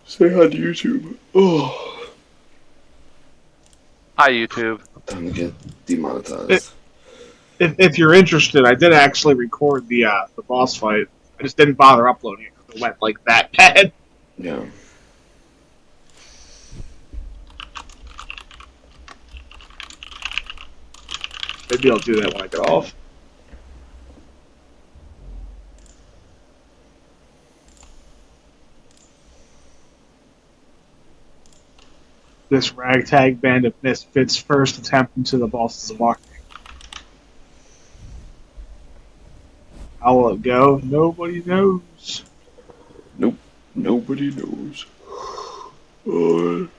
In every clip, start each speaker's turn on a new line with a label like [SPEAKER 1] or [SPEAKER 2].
[SPEAKER 1] Say hi to YouTube. Oh,
[SPEAKER 2] Hi, YouTube.
[SPEAKER 1] time to get demonetized.
[SPEAKER 3] If you're interested, I did actually record the boss fight. I just didn't bother uploading it because it went like that bad.
[SPEAKER 1] Yeah.
[SPEAKER 3] Maybe I'll do that when I get off. This ragtag band of misfits' first attempt into the boss's walk. How will it go? Nobody knows.
[SPEAKER 1] Nope. Nobody knows. Oh.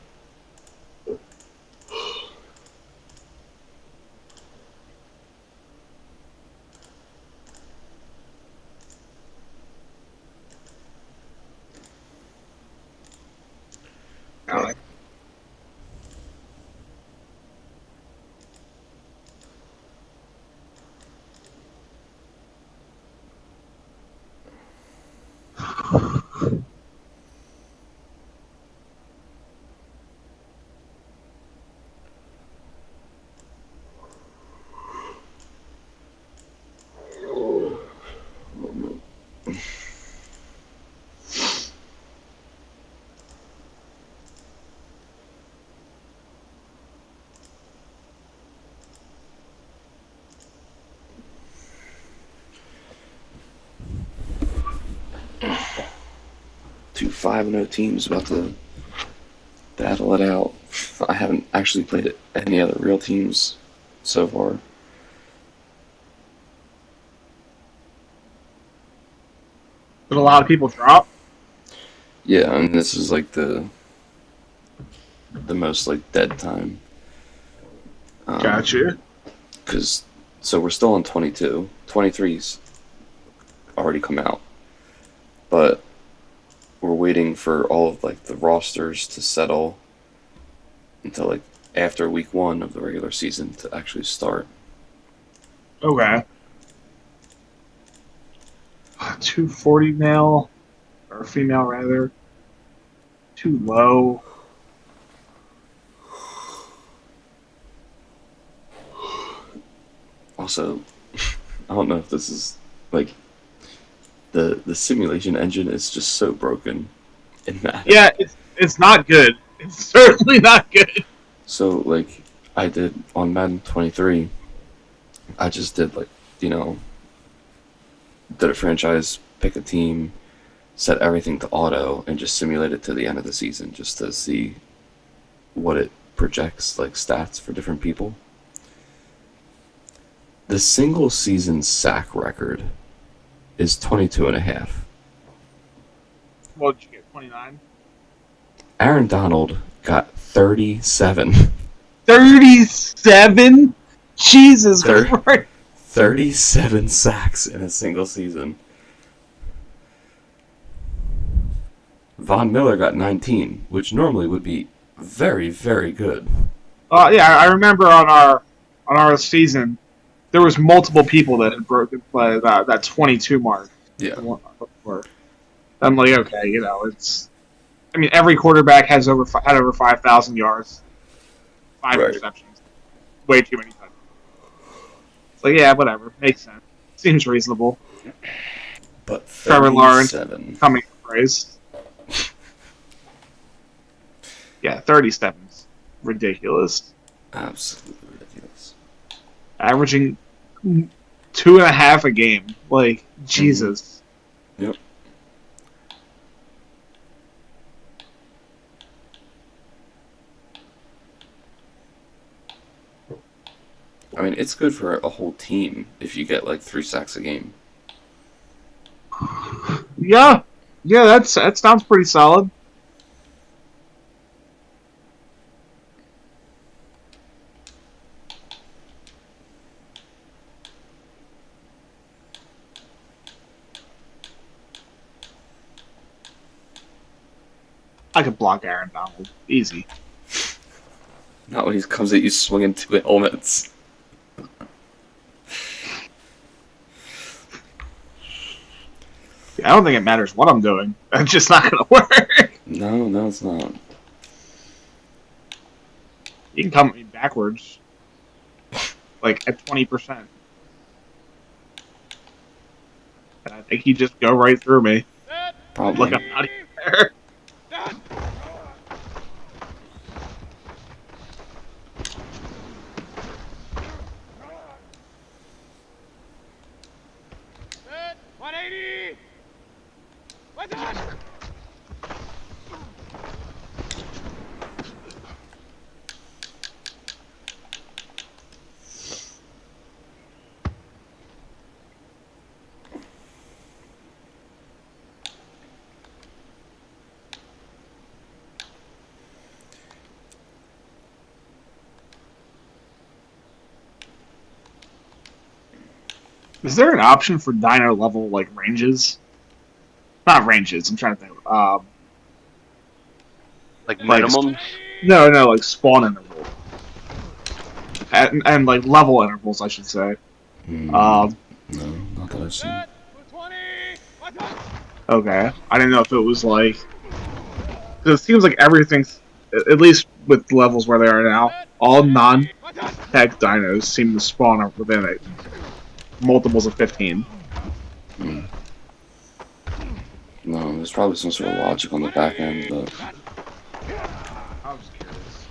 [SPEAKER 3] Alright.
[SPEAKER 1] Two 5-0 teams about to battle it out. I haven't actually played any other real teams so far.
[SPEAKER 3] Did a lot of people drop?
[SPEAKER 1] Yeah, and this is like the most like dead time.
[SPEAKER 3] Gotcha.
[SPEAKER 1] So we're still on 22. 23's already come out, but we're waiting for all of like the rosters to settle until like after week 1 of the regular season to actually start.
[SPEAKER 3] Okay. 240 male, or female rather. Too low.
[SPEAKER 1] Also, I don't know if this is like the simulation engine is just so broken in Madden.
[SPEAKER 3] Yeah, it's not good. It's certainly not good.
[SPEAKER 1] So like I did on Madden 23, I just did like, did a franchise, pick a team, set everything to auto, and just simulate it to the end of the season just to see what it projects like stats for different people. The single season sack record is 22 and a half.
[SPEAKER 3] What did you get? 29?
[SPEAKER 1] Aaron Donald got 37.
[SPEAKER 3] 37? Jesus Christ.
[SPEAKER 1] 37 sacks in a single season. Von Miller got 19, which normally would be very, very good.
[SPEAKER 3] Yeah, I remember on our season, there was multiple people that had broken that 22 mark.
[SPEAKER 1] Yeah.
[SPEAKER 3] I'm like, okay, it's. I mean, every quarterback had over 5,000 yards, 5
[SPEAKER 1] Right.
[SPEAKER 3] interceptions, way too many times. It's like, yeah, whatever, makes sense, seems reasonable.
[SPEAKER 1] But
[SPEAKER 3] Trevor Lawrence
[SPEAKER 1] 37.
[SPEAKER 3] coming to praise. Yeah, 37's ridiculous.
[SPEAKER 1] Absolutely ridiculous.
[SPEAKER 3] Averaging 2.5 a game, like Jesus.
[SPEAKER 1] Yep. I mean, it's good for a whole team if you get like 3 sacks a game.
[SPEAKER 3] Yeah, that sounds pretty solid. I could block Aaron Donald easy.
[SPEAKER 1] Not when he comes at you swinging 2 helmets.
[SPEAKER 3] I don't think it matters what I'm doing. It's just not going to work.
[SPEAKER 1] No, no, it's not.
[SPEAKER 3] You can come backwards, like at 20%, and I think you just go right through me. Look,
[SPEAKER 1] Probably.
[SPEAKER 3] I'm not even there. Is there an option for dino level like ranges? Not ranges. I'm trying to think.
[SPEAKER 2] Like
[SPEAKER 3] Like
[SPEAKER 2] minimums?
[SPEAKER 3] no, like spawn intervals and like level intervals, I should say.
[SPEAKER 1] Mm,
[SPEAKER 3] Um,
[SPEAKER 1] no, not that I've seen.
[SPEAKER 3] okay, I didn't know if it was like, 'cause it seems like everything's, at least with levels where they are now, all non-tech dinos seem to spawn within it multiples of 15.
[SPEAKER 1] Mm. No, there's probably some sort of logic on the back end, but
[SPEAKER 3] I was curious.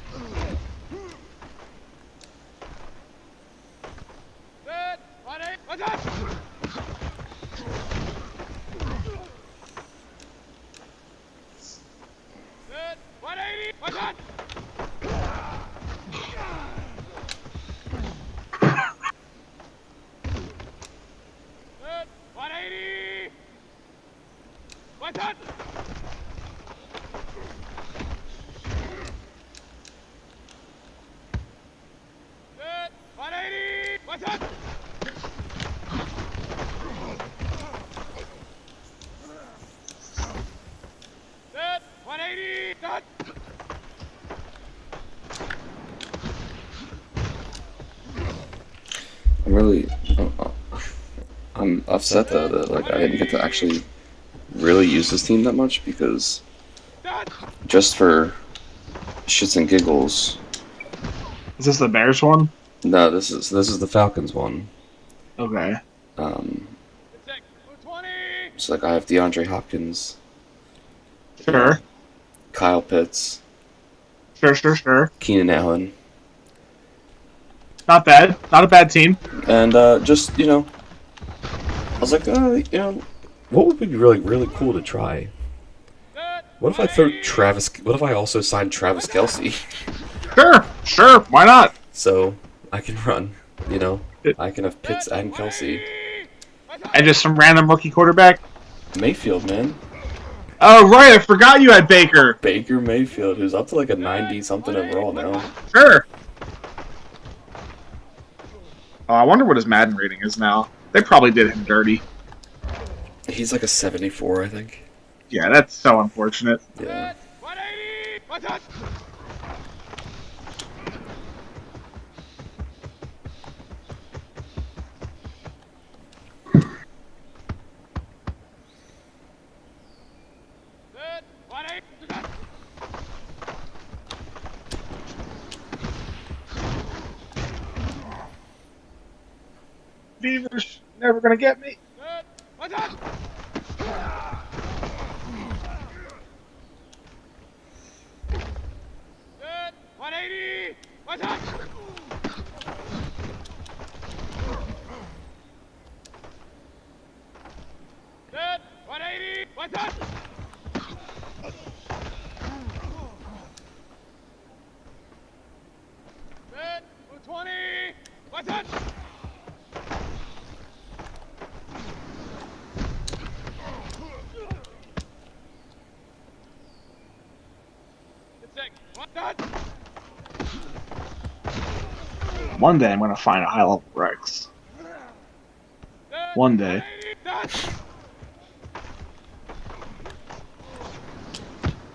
[SPEAKER 1] I'm really, I'm upset though that like I didn't get to actually really use this team that much because just for shits and giggles.
[SPEAKER 3] Is this the Bears one?
[SPEAKER 1] No, this is the Falcons one.
[SPEAKER 3] Okay.
[SPEAKER 1] Um, so like I have DeAndre Hopkins, you know,
[SPEAKER 3] Sure.
[SPEAKER 1] Kyle Pitts,
[SPEAKER 3] Sure.
[SPEAKER 1] Keenan Allen,
[SPEAKER 3] Not bad. Not a bad team.
[SPEAKER 1] and just I was like, what would be really cool to try? What if I throw Travis? What if I also sign Travis Kelsey?
[SPEAKER 3] Sure. Why not?
[SPEAKER 1] So I can run, I can have Pitts and Kelsey.
[SPEAKER 3] And just some random rookie quarterback.
[SPEAKER 1] Mayfield, man.
[SPEAKER 3] Oh right, I forgot you had Baker.
[SPEAKER 1] Baker Mayfield, who's up to like a 90 something overall now.
[SPEAKER 3] Sure. Oh, I wonder what his Madden rating is now. They probably did him dirty.
[SPEAKER 1] He's like a 74, I think.
[SPEAKER 3] Yeah, that's so unfortunate.
[SPEAKER 1] Yeah.
[SPEAKER 3] Beavers never gonna get me. One day I'm gonna find a high level Rex. One day. I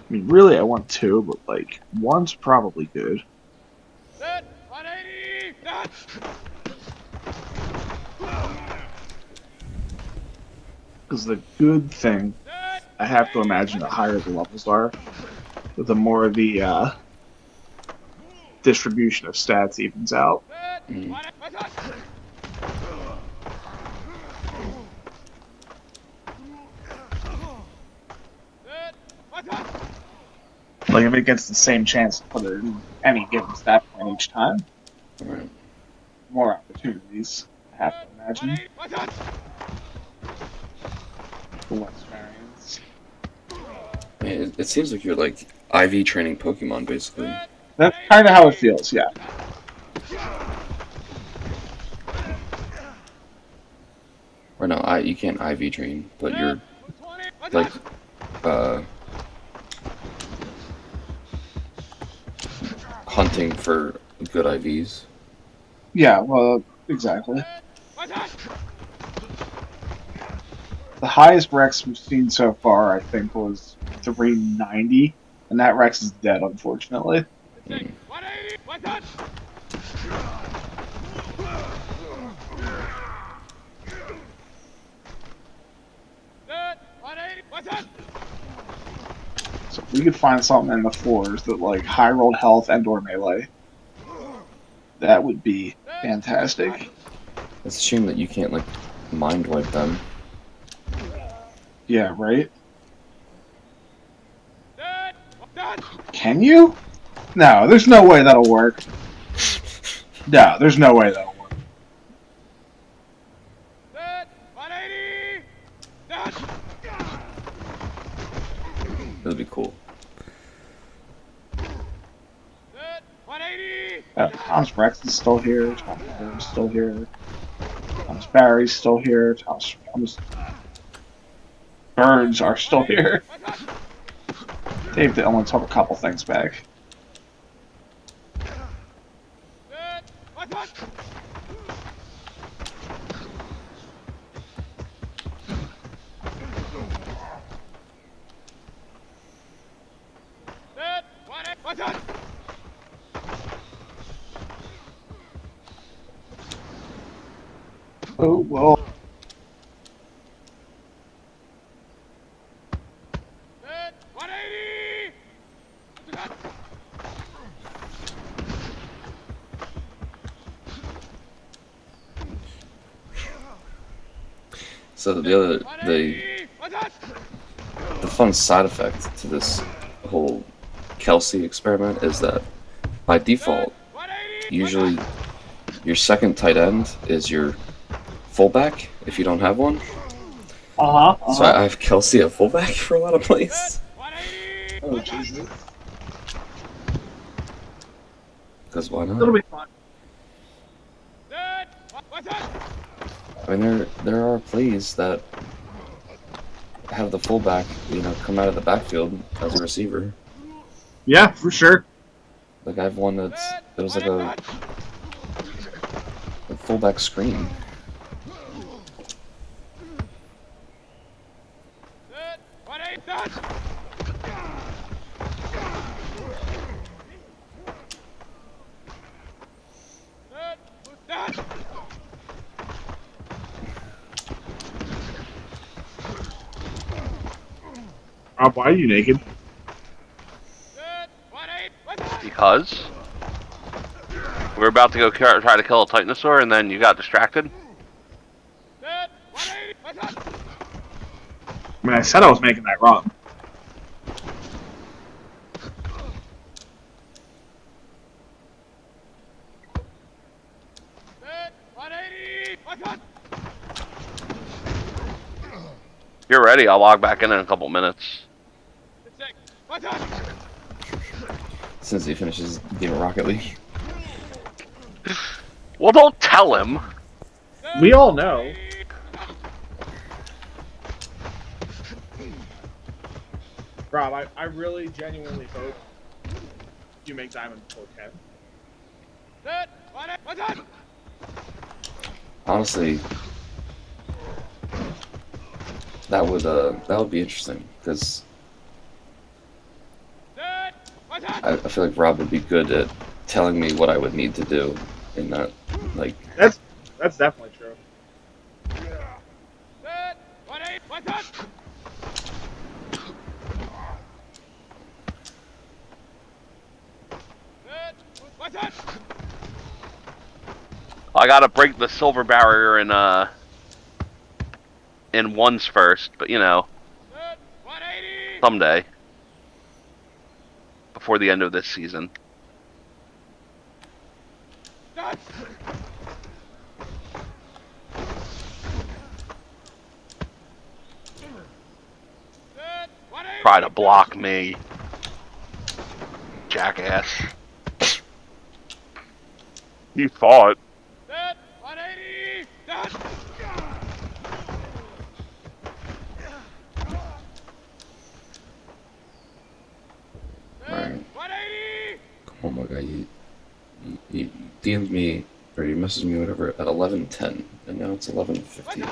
[SPEAKER 3] mean, really, I want two, but like one's probably good. Because the good thing I have to imagine the higher the levels are, the more the distribution of stats evens out.
[SPEAKER 1] Mm.
[SPEAKER 3] Like if it gets the same chance to put it in any given stat point each time,
[SPEAKER 1] Right.
[SPEAKER 3] more opportunities. I have to imagine. The less variance.
[SPEAKER 1] It seems like you're like IV training Pokemon, basically.
[SPEAKER 3] That's kind of how it feels. Yeah.
[SPEAKER 1] Or no, you can't IV train, but you're like uh, hunting for good IVs.
[SPEAKER 3] Yeah. Well, exactly. The highest Rex we've seen so far, I think, was 390, and that Rex is dead, unfortunately.
[SPEAKER 1] Mm.
[SPEAKER 3] So if we could find something in the fours that like high rolled health and or melee, that would be fantastic.
[SPEAKER 1] It's a shame that you can't like mind wipe them.
[SPEAKER 3] Yeah, right? Can you? No, there's no way that'll work. No, there's no way that'll work.
[SPEAKER 1] That'd be cool.
[SPEAKER 3] Thomas Rex is still here. Thomas Barry's still here. Thomas Barry's still here. Thomas Birds are still here. Dave only took a couple things back. Oh, well.
[SPEAKER 1] So the fun side effect to this whole Kelsey experiment is that by default, usually your second tight end is your fullback if you don't have one. So I have Kelsey at fullback for a lot of plays.
[SPEAKER 3] Oh, Jesus.
[SPEAKER 1] Because why
[SPEAKER 3] It'll
[SPEAKER 1] not?
[SPEAKER 3] be fun.
[SPEAKER 1] I mean, there are plays that have the fullback, come out of the backfield as a receiver.
[SPEAKER 3] Yeah, for sure.
[SPEAKER 1] Like I have one it was like a fullback screen.
[SPEAKER 3] Rob, why are you naked?
[SPEAKER 2] Because we're about to go try to kill a Titanosaur, and then you got distracted.
[SPEAKER 3] I mean, I said I was making that wrong.
[SPEAKER 2] If you're ready, I'll log back in a couple minutes.
[SPEAKER 1] Since he finishes the game of Rocket League.
[SPEAKER 2] Well, don't tell him.
[SPEAKER 3] We all know. Rob, I really genuinely hope you make Diamond before 10.
[SPEAKER 1] Honestly, that would be interesting because I feel like Rob would be good at telling me what I would need to do in that, like.
[SPEAKER 3] That's definitely true.
[SPEAKER 2] I gotta break the silver barrier in ones first, but someday. Before the end of this season. Try to block me. Jackass. You fought.
[SPEAKER 1] Alright. Come on, my guy. You DM'd me, or you messaged me, whatever, at 11:10, and now it's 11:50.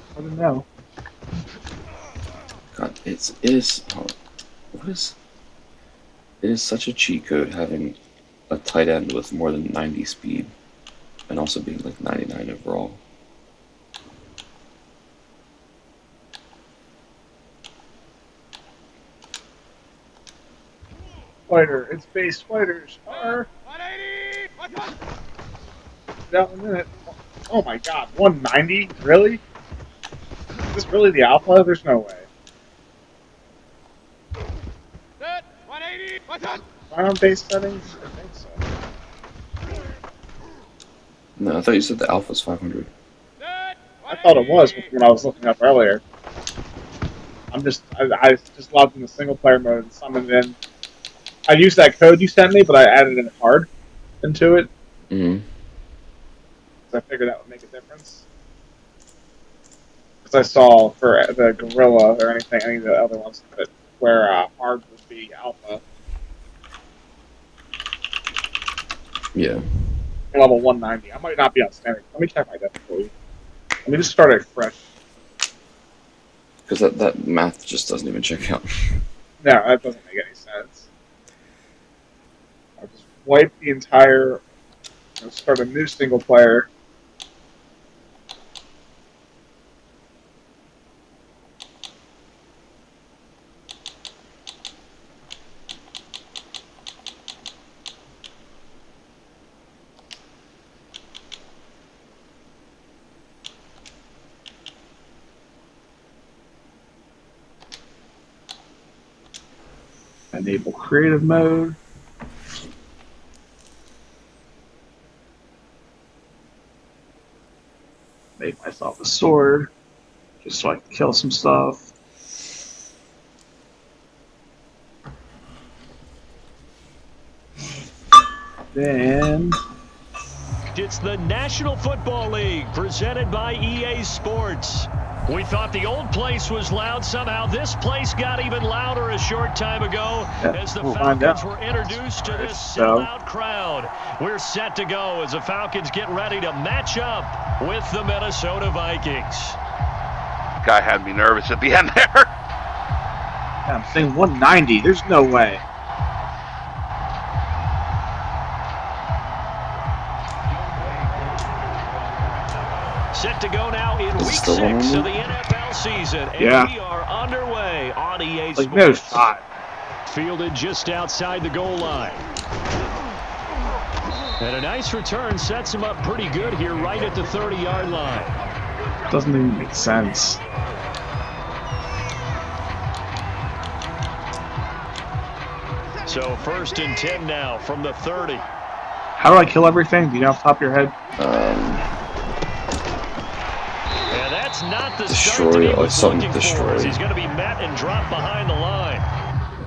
[SPEAKER 3] I don't know.
[SPEAKER 1] God, it is. What is? It is such a cheat code having a tight end with more than 90 speed, and also being like 99 overall.
[SPEAKER 3] Fighter, it's base fighters are down in a minute. Oh my god, 190? Really? Is this really the alpha? There's no way. Am I on base settings? I think so.
[SPEAKER 1] No, I thought you said the alpha's 500.
[SPEAKER 3] I thought it was when I was looking up earlier. I just logged in the single player mode and summoned in. I used that code you sent me, but I added in hard into it.
[SPEAKER 1] Mm-hmm.
[SPEAKER 3] I figured that would make a difference. Because I saw for the gorilla or any of the other ones that where hard would be alpha.
[SPEAKER 1] Yeah.
[SPEAKER 3] Level 190. I might not be outstanding. Let me check my difficulty. Let me just start it fresh.
[SPEAKER 1] Because that math just doesn't even check out.
[SPEAKER 3] No, that doesn't make any sense. I'll just wipe the entire. I'll start a new single player. Enable creative mode. Make myself a sword, just so I can kill some stuff. Then
[SPEAKER 4] It's the National Football League presented by EA Sports. We thought the old place was loud. Somehow this place got even louder a short time ago as the Falcons were introduced to this sellout crowd. We're set to go as the Falcons get ready to match up with the Minnesota Vikings.
[SPEAKER 2] Guy had me nervous at the end there.
[SPEAKER 3] yeah, I'm saying 190. There's no way.
[SPEAKER 4] Set to go now in week 6 of the NFL season. And we are underway on EA Sports.
[SPEAKER 3] No shot.
[SPEAKER 4] Fielded just outside the goal line. And a nice return sets him up pretty good here right at the 30-yard line.
[SPEAKER 3] Doesn't even make sense.
[SPEAKER 4] So 1st and 10 now from the 30.
[SPEAKER 3] How do I kill everything? Do you know off the top of your head?
[SPEAKER 4] And that's not the
[SPEAKER 1] destroy,
[SPEAKER 4] start that he
[SPEAKER 1] like
[SPEAKER 4] was
[SPEAKER 1] something
[SPEAKER 4] looking
[SPEAKER 1] destroy.
[SPEAKER 4] for, as he's going to be met and dropped behind the line.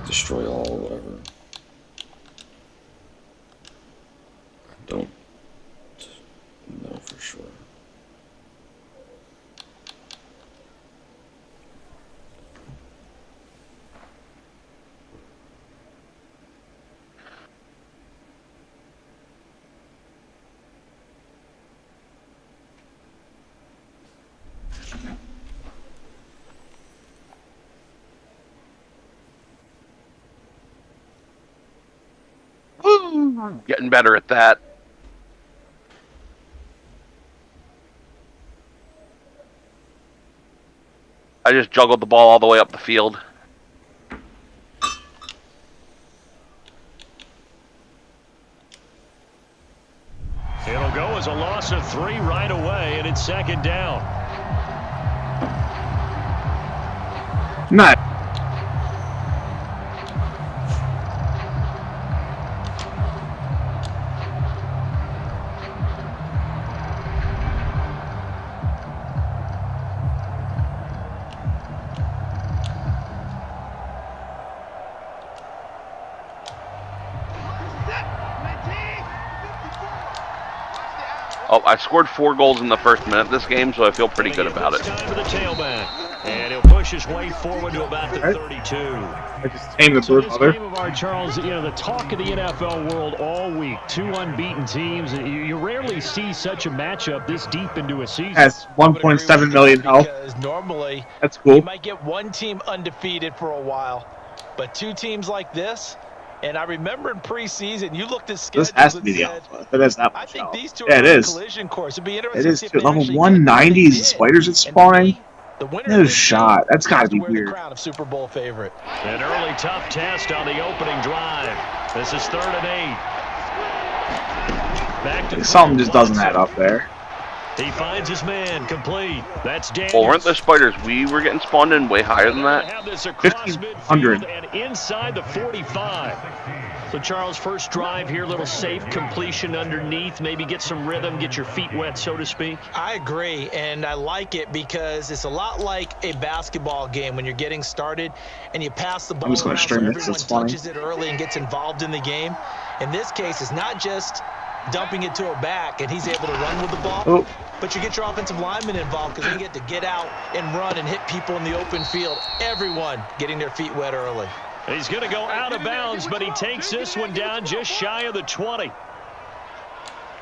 [SPEAKER 1] Destroy all, whatever. I don't know for sure.
[SPEAKER 2] Getting better at that. I just juggled the ball all the way up the field.
[SPEAKER 4] It'll go as a loss of 3 right away, and it's 2nd down.
[SPEAKER 3] Not.
[SPEAKER 2] Oh, I scored 4 goals in the first minute of this game, so I feel pretty good about it.
[SPEAKER 4] Time to the tailback, and he'll push his way forward to about the 32.
[SPEAKER 3] I just tamed the bird
[SPEAKER 4] This
[SPEAKER 3] mother.
[SPEAKER 4] game of our Charles, you know, the talk of the NFL world all week. 2 unbeaten teams. You rarely see such a matchup this deep into a season.
[SPEAKER 3] Has 1.7 million health.
[SPEAKER 5] Because normally,
[SPEAKER 3] That's
[SPEAKER 5] you
[SPEAKER 3] cool.
[SPEAKER 5] might get one team undefeated for a while, but 2 teams like this. And I remember in preseason, you looked at schedules
[SPEAKER 3] This has to be
[SPEAKER 5] and
[SPEAKER 3] the
[SPEAKER 5] said,
[SPEAKER 3] alpha. That is that
[SPEAKER 5] I
[SPEAKER 3] much
[SPEAKER 5] think
[SPEAKER 3] health.
[SPEAKER 5] these 2
[SPEAKER 3] Yeah,
[SPEAKER 5] are
[SPEAKER 3] it
[SPEAKER 5] on a
[SPEAKER 3] is.
[SPEAKER 5] collision course. It'd be
[SPEAKER 3] It
[SPEAKER 5] interesting
[SPEAKER 3] is
[SPEAKER 5] to see
[SPEAKER 3] too.
[SPEAKER 5] if they
[SPEAKER 3] Level
[SPEAKER 5] actually
[SPEAKER 3] 190s,
[SPEAKER 5] did.
[SPEAKER 3] the spiders are
[SPEAKER 5] And to
[SPEAKER 3] spawning.
[SPEAKER 5] me, the winner
[SPEAKER 3] No
[SPEAKER 5] of this
[SPEAKER 3] shot.
[SPEAKER 5] game
[SPEAKER 3] That's gotta
[SPEAKER 5] has to
[SPEAKER 3] be
[SPEAKER 5] wear the
[SPEAKER 3] weird.
[SPEAKER 5] crown of Super Bowl favorite.
[SPEAKER 4] An early tough test on the opening drive. This is 3rd and 8. Back to
[SPEAKER 3] Something just doesn't add up there.
[SPEAKER 4] He finds his man complete. That's Daniels.
[SPEAKER 2] Well, weren't the spiders we were getting spawned in way higher than that?
[SPEAKER 4] Have this across
[SPEAKER 3] 1,500.
[SPEAKER 4] midfield and inside the 45. So Charles, first drive here, little safe completion underneath, maybe get some rhythm, get your feet wet, so to speak.
[SPEAKER 5] I agree, and I like it because it's a lot like a basketball game when you're getting started and you pass the ball
[SPEAKER 3] I'm just gonna
[SPEAKER 5] around so
[SPEAKER 3] stream this,
[SPEAKER 5] everyone
[SPEAKER 3] it's funny.
[SPEAKER 5] touches it early and gets involved in the game. In this case, it's not just dumping it to a back and he's able to run with the ball,
[SPEAKER 3] Oh.
[SPEAKER 5] but you get your offensive linemen involved because they get to get out and run and hit people in the open field. Everyone getting their feet wet early.
[SPEAKER 4] He's going to go out of bounds, but he takes this one down just shy of the 20.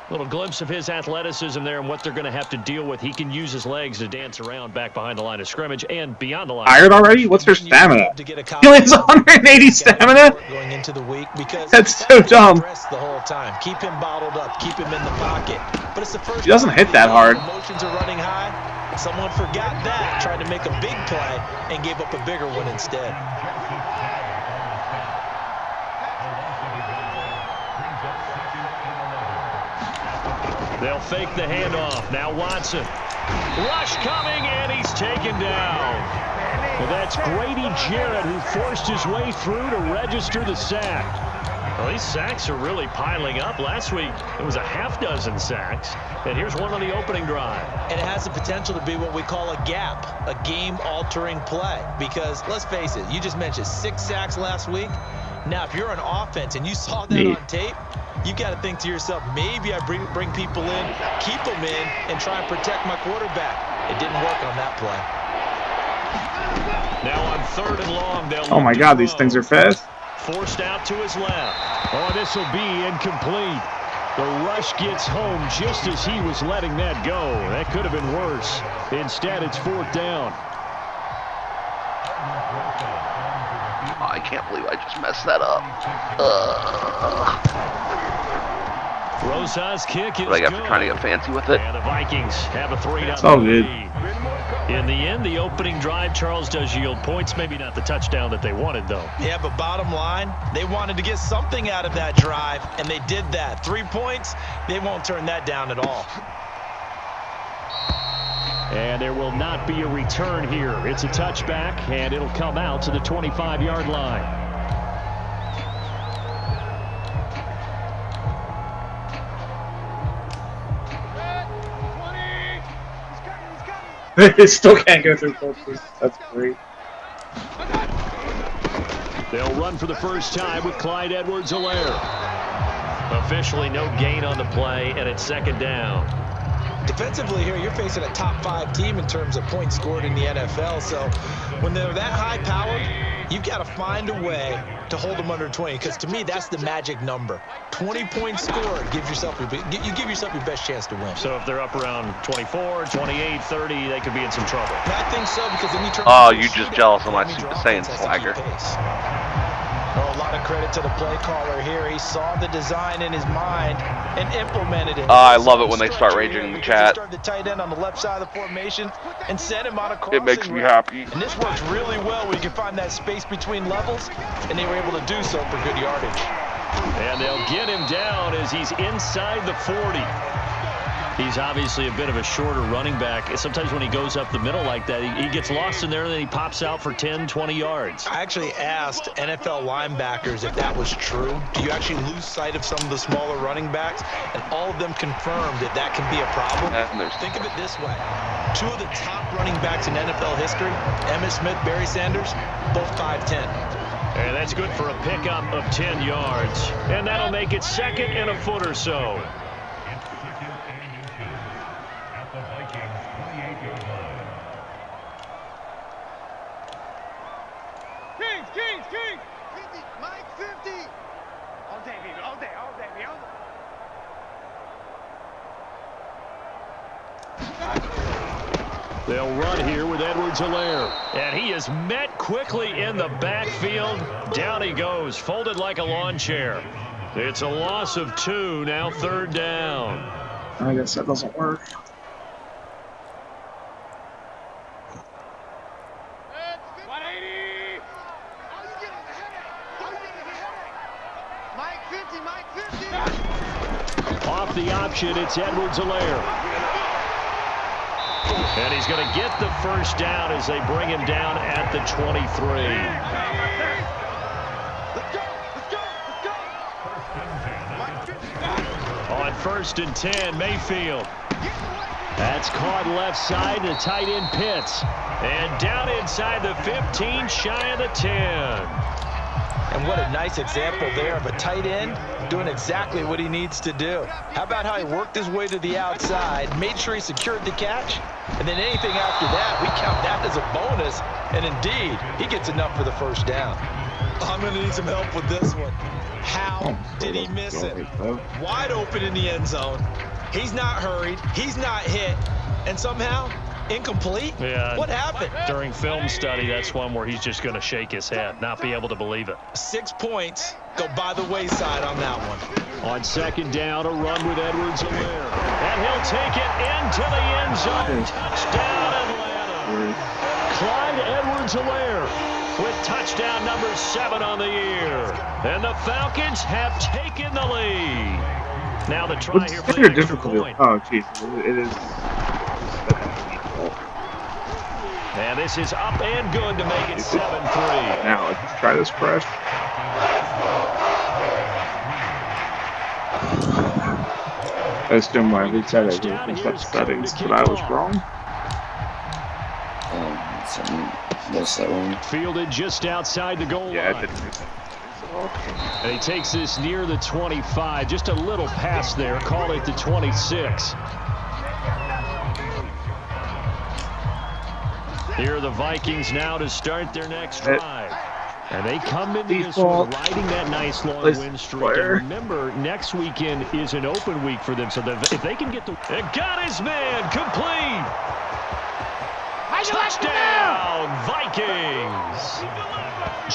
[SPEAKER 4] Little glimpse of his athleticism there and what they're going to have to deal with. He can use his legs to dance around back behind the line of scrimmage and beyond the line.
[SPEAKER 3] Tired already? What's her stamina? He only has 180 stamina?
[SPEAKER 5] Going into the week because
[SPEAKER 3] That's so dumb.
[SPEAKER 5] the whole time. Keep him bottled up. Keep him in the pocket. But it's the first.
[SPEAKER 3] He doesn't
[SPEAKER 5] time
[SPEAKER 3] hit that
[SPEAKER 5] the
[SPEAKER 3] hard.
[SPEAKER 5] Emotions are running high. Someone forgot that, tried to make a big play and gave up a bigger one instead.
[SPEAKER 4] They'll fake the handoff. Now Watson. Rush coming, and he's taken down. Well, that's Grady Jarrett who forced his way through to register the sack. Well, these sacks are really piling up. Last week, it was a half-dozen sacks. And here's one on the opening drive.
[SPEAKER 5] And it has the potential to be what we call a gap, a game-altering play. Because, let's face it, you just mentioned 6 sacks last week. Now, if you're an offense and you saw that on tape, you got to think to yourself, maybe I bring people in, keep them in, and try and protect my quarterback. It didn't work on that play.
[SPEAKER 4] Now on 3rd and long, they'll
[SPEAKER 3] Oh my god, these things are fast.
[SPEAKER 4] forced out to his left. Oh, this will be incomplete. The rush gets home just as he was letting that go. That could have been worse. Instead, it's 4th down.
[SPEAKER 2] Oh, I can't believe I just messed that up.
[SPEAKER 4] Rosa's kick is
[SPEAKER 2] But I got
[SPEAKER 4] good.
[SPEAKER 2] for trying to get fancy with it.
[SPEAKER 4] And the Vikings have a 3-0
[SPEAKER 3] It's all good.
[SPEAKER 4] lead. In the end, the opening drive, Charles, does yield points. Maybe not the touchdown that they wanted, though.
[SPEAKER 5] Yeah, but bottom line, they wanted to get something out of that drive, and they did that. 3 points, they won't turn that down at all.
[SPEAKER 4] And there will not be a return here. It's a touchback, and it'll come out to the 25-yard line.
[SPEAKER 3] They still can't go through coaches. That's great.
[SPEAKER 4] They'll run for the first time with Clyde Edwards-Helaire. Officially no gain on the play, and it's 2nd down.
[SPEAKER 5] Defensively here, you're facing a top 5 team in terms of points scored in the NFL. So when they're that high-powered, you've got to find a way to hold them under 20. Because to me, that's the magic number. 20 points scored. You give yourself your best chance to win.
[SPEAKER 4] So if they're up around 24, 28, 30, they could be in some trouble.
[SPEAKER 5] And I think so because then you turn.
[SPEAKER 2] Oh, you just jealous of my saying
[SPEAKER 5] saying
[SPEAKER 2] swagger.
[SPEAKER 5] A lot of credit to the play caller here. He saw the design in his mind and implemented it.
[SPEAKER 2] I love it when they start raging in the chat.
[SPEAKER 5] Started the tight end on the left side of the formation and sent him on a crossing
[SPEAKER 2] It makes me
[SPEAKER 5] route.
[SPEAKER 2] happy.
[SPEAKER 5] And this works really well when you can find that space between levels, and they were able to do so for good yardage.
[SPEAKER 4] And they'll get him down as he's inside the 40. He's obviously a bit of a shorter running back. Sometimes when he goes up the middle like that, he gets lost in there, and then he pops out for 10, 20 yards.
[SPEAKER 5] I actually asked NFL linebackers if that was true. Do you actually lose sight of some of the smaller running backs? And all of them confirmed that that can be a problem. Think of it this way. Two of the top running backs in NFL history, Emmitt Smith, Barry Sanders, both 5'10".
[SPEAKER 4] And that's good for a pickup of 10 yards. And that'll make it 2nd and a foot or so.
[SPEAKER 6] Kings! 50, Mike, 50! All day, baby, all day, baby, all day.
[SPEAKER 4] They'll run here with Edwards-Helaire. And he is met quickly in the backfield. Down he goes, folded like a lawn chair. It's a loss of 2, now 3rd down.
[SPEAKER 3] I guess that doesn't work.
[SPEAKER 4] Off the option, it's Edwards-Helaire. And he's going to get the 1st down as they bring him down at the 23. On 1st and 10, Mayfield. That's caught left side to tight end Pitts. And down inside the 15, shy of the 10.
[SPEAKER 5] And what a nice example there of a tight end doing exactly what he needs to do. How about how he worked his way to the outside, made sure he secured the catch, and then anything after that, we count that as a bonus. And indeed, he gets enough for the 1st down. I'm going to need some help with this one. How did he miss it? Wide open in the end zone. He's not hurried. He's not hit. And somehow, incomplete?
[SPEAKER 4] Yeah.
[SPEAKER 5] What happened?
[SPEAKER 4] During film study, that's one where he's just going to shake his head, not be able to believe it.
[SPEAKER 5] 6 points go by the wayside on that one.
[SPEAKER 4] On 2nd down, a run with Edwards-Helaire. And he'll take it into the end zone. Touchdown, Atlanta. Clyde Edwards-Helaire with touchdown number 7 on the year. And the Falcons have taken the lead. Now the try here for the extra point.
[SPEAKER 3] Oh, jeez. It is.
[SPEAKER 4] And this is up and good to make it 7-3.
[SPEAKER 3] Now let's try this fresh. I assume my lead set it was settings, but I was wrong.
[SPEAKER 1] What's that one?
[SPEAKER 4] Fielded just outside the goal line.
[SPEAKER 3] Yeah, I didn't.
[SPEAKER 4] And he takes this near the 25. Just a little pass there. Call it the 26. Here are the Vikings now to start their next drive. And they come into this one riding that nice long win streak. And remember, next weekend is an open week for them. So if they can get the... And got his man complete. Touchdown, Vikings.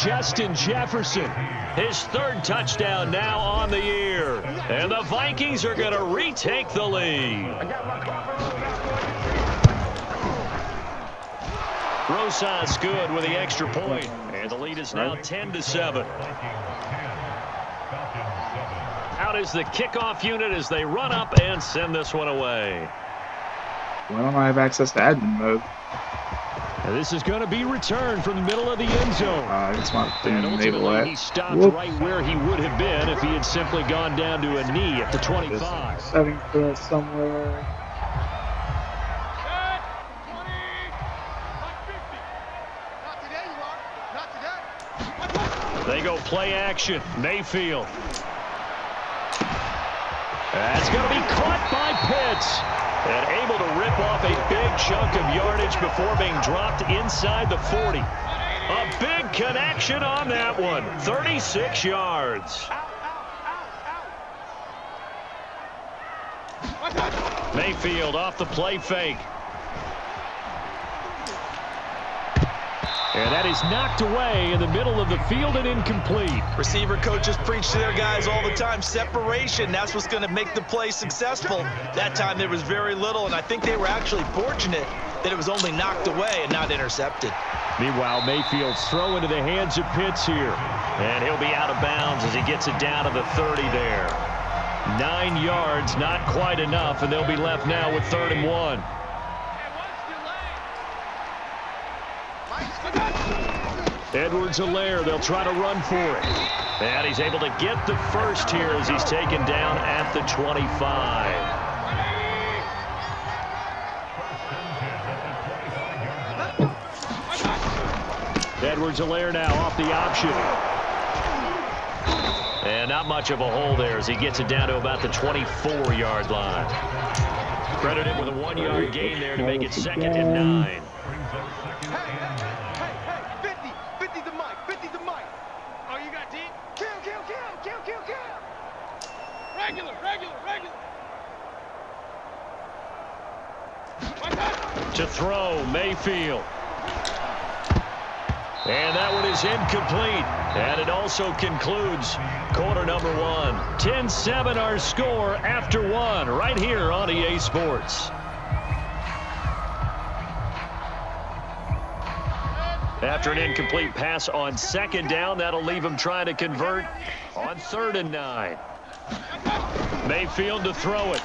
[SPEAKER 4] Justin Jefferson, his 3rd touchdown now on the year. And the Vikings are going to retake the lead. Rosas good with the extra point. And the lead is now 10-7. Out is the kickoff unit as they run up and send this one away.
[SPEAKER 3] Why don't I have access to admin mode?
[SPEAKER 4] And this is going to be returned from the middle of the end zone.
[SPEAKER 3] It's not
[SPEAKER 4] And
[SPEAKER 3] enable
[SPEAKER 4] ultimately,
[SPEAKER 3] that.
[SPEAKER 4] he stopped right where he would have been if he had simply gone down to a knee at the 25.
[SPEAKER 3] Setting for that somewhere.
[SPEAKER 4] They go play action. Mayfield. That's going to be caught by Pitts. And able to rip off a big chunk of yardage before being dropped inside the 40. A big connection on that one. 36 yards. Mayfield off the play fake. And that is knocked away in the middle of the field and incomplete.
[SPEAKER 5] Receiver coaches preach to their guys all the time. Separation, that's what's going to make the play successful. That time there was very little, and I think they were actually fortunate that it was only knocked away and not intercepted.
[SPEAKER 4] Meanwhile, Mayfield's throw into the hands of Pitts here. And he'll be out of bounds as he gets it down to the 30 there. 9 yards, not quite enough, and they'll be left now with 3rd and 1. Edwards-Helaire, they'll try to run for it. And he's able to get the first here as he's taken down at the 25. Edwards-Helaire now off the option. And not much of a hole there as he gets it down to about the 24-yard line. Credited with a 1-yard gain there to make it 2nd and 9. To throw, Mayfield. And that one is incomplete. And it also concludes quarter number 1. 10-7 our score after 1 right here on EA Sports. After an incomplete pass on 2nd down, that'll leave him trying to convert on 3rd and 9. Mayfield to throw it.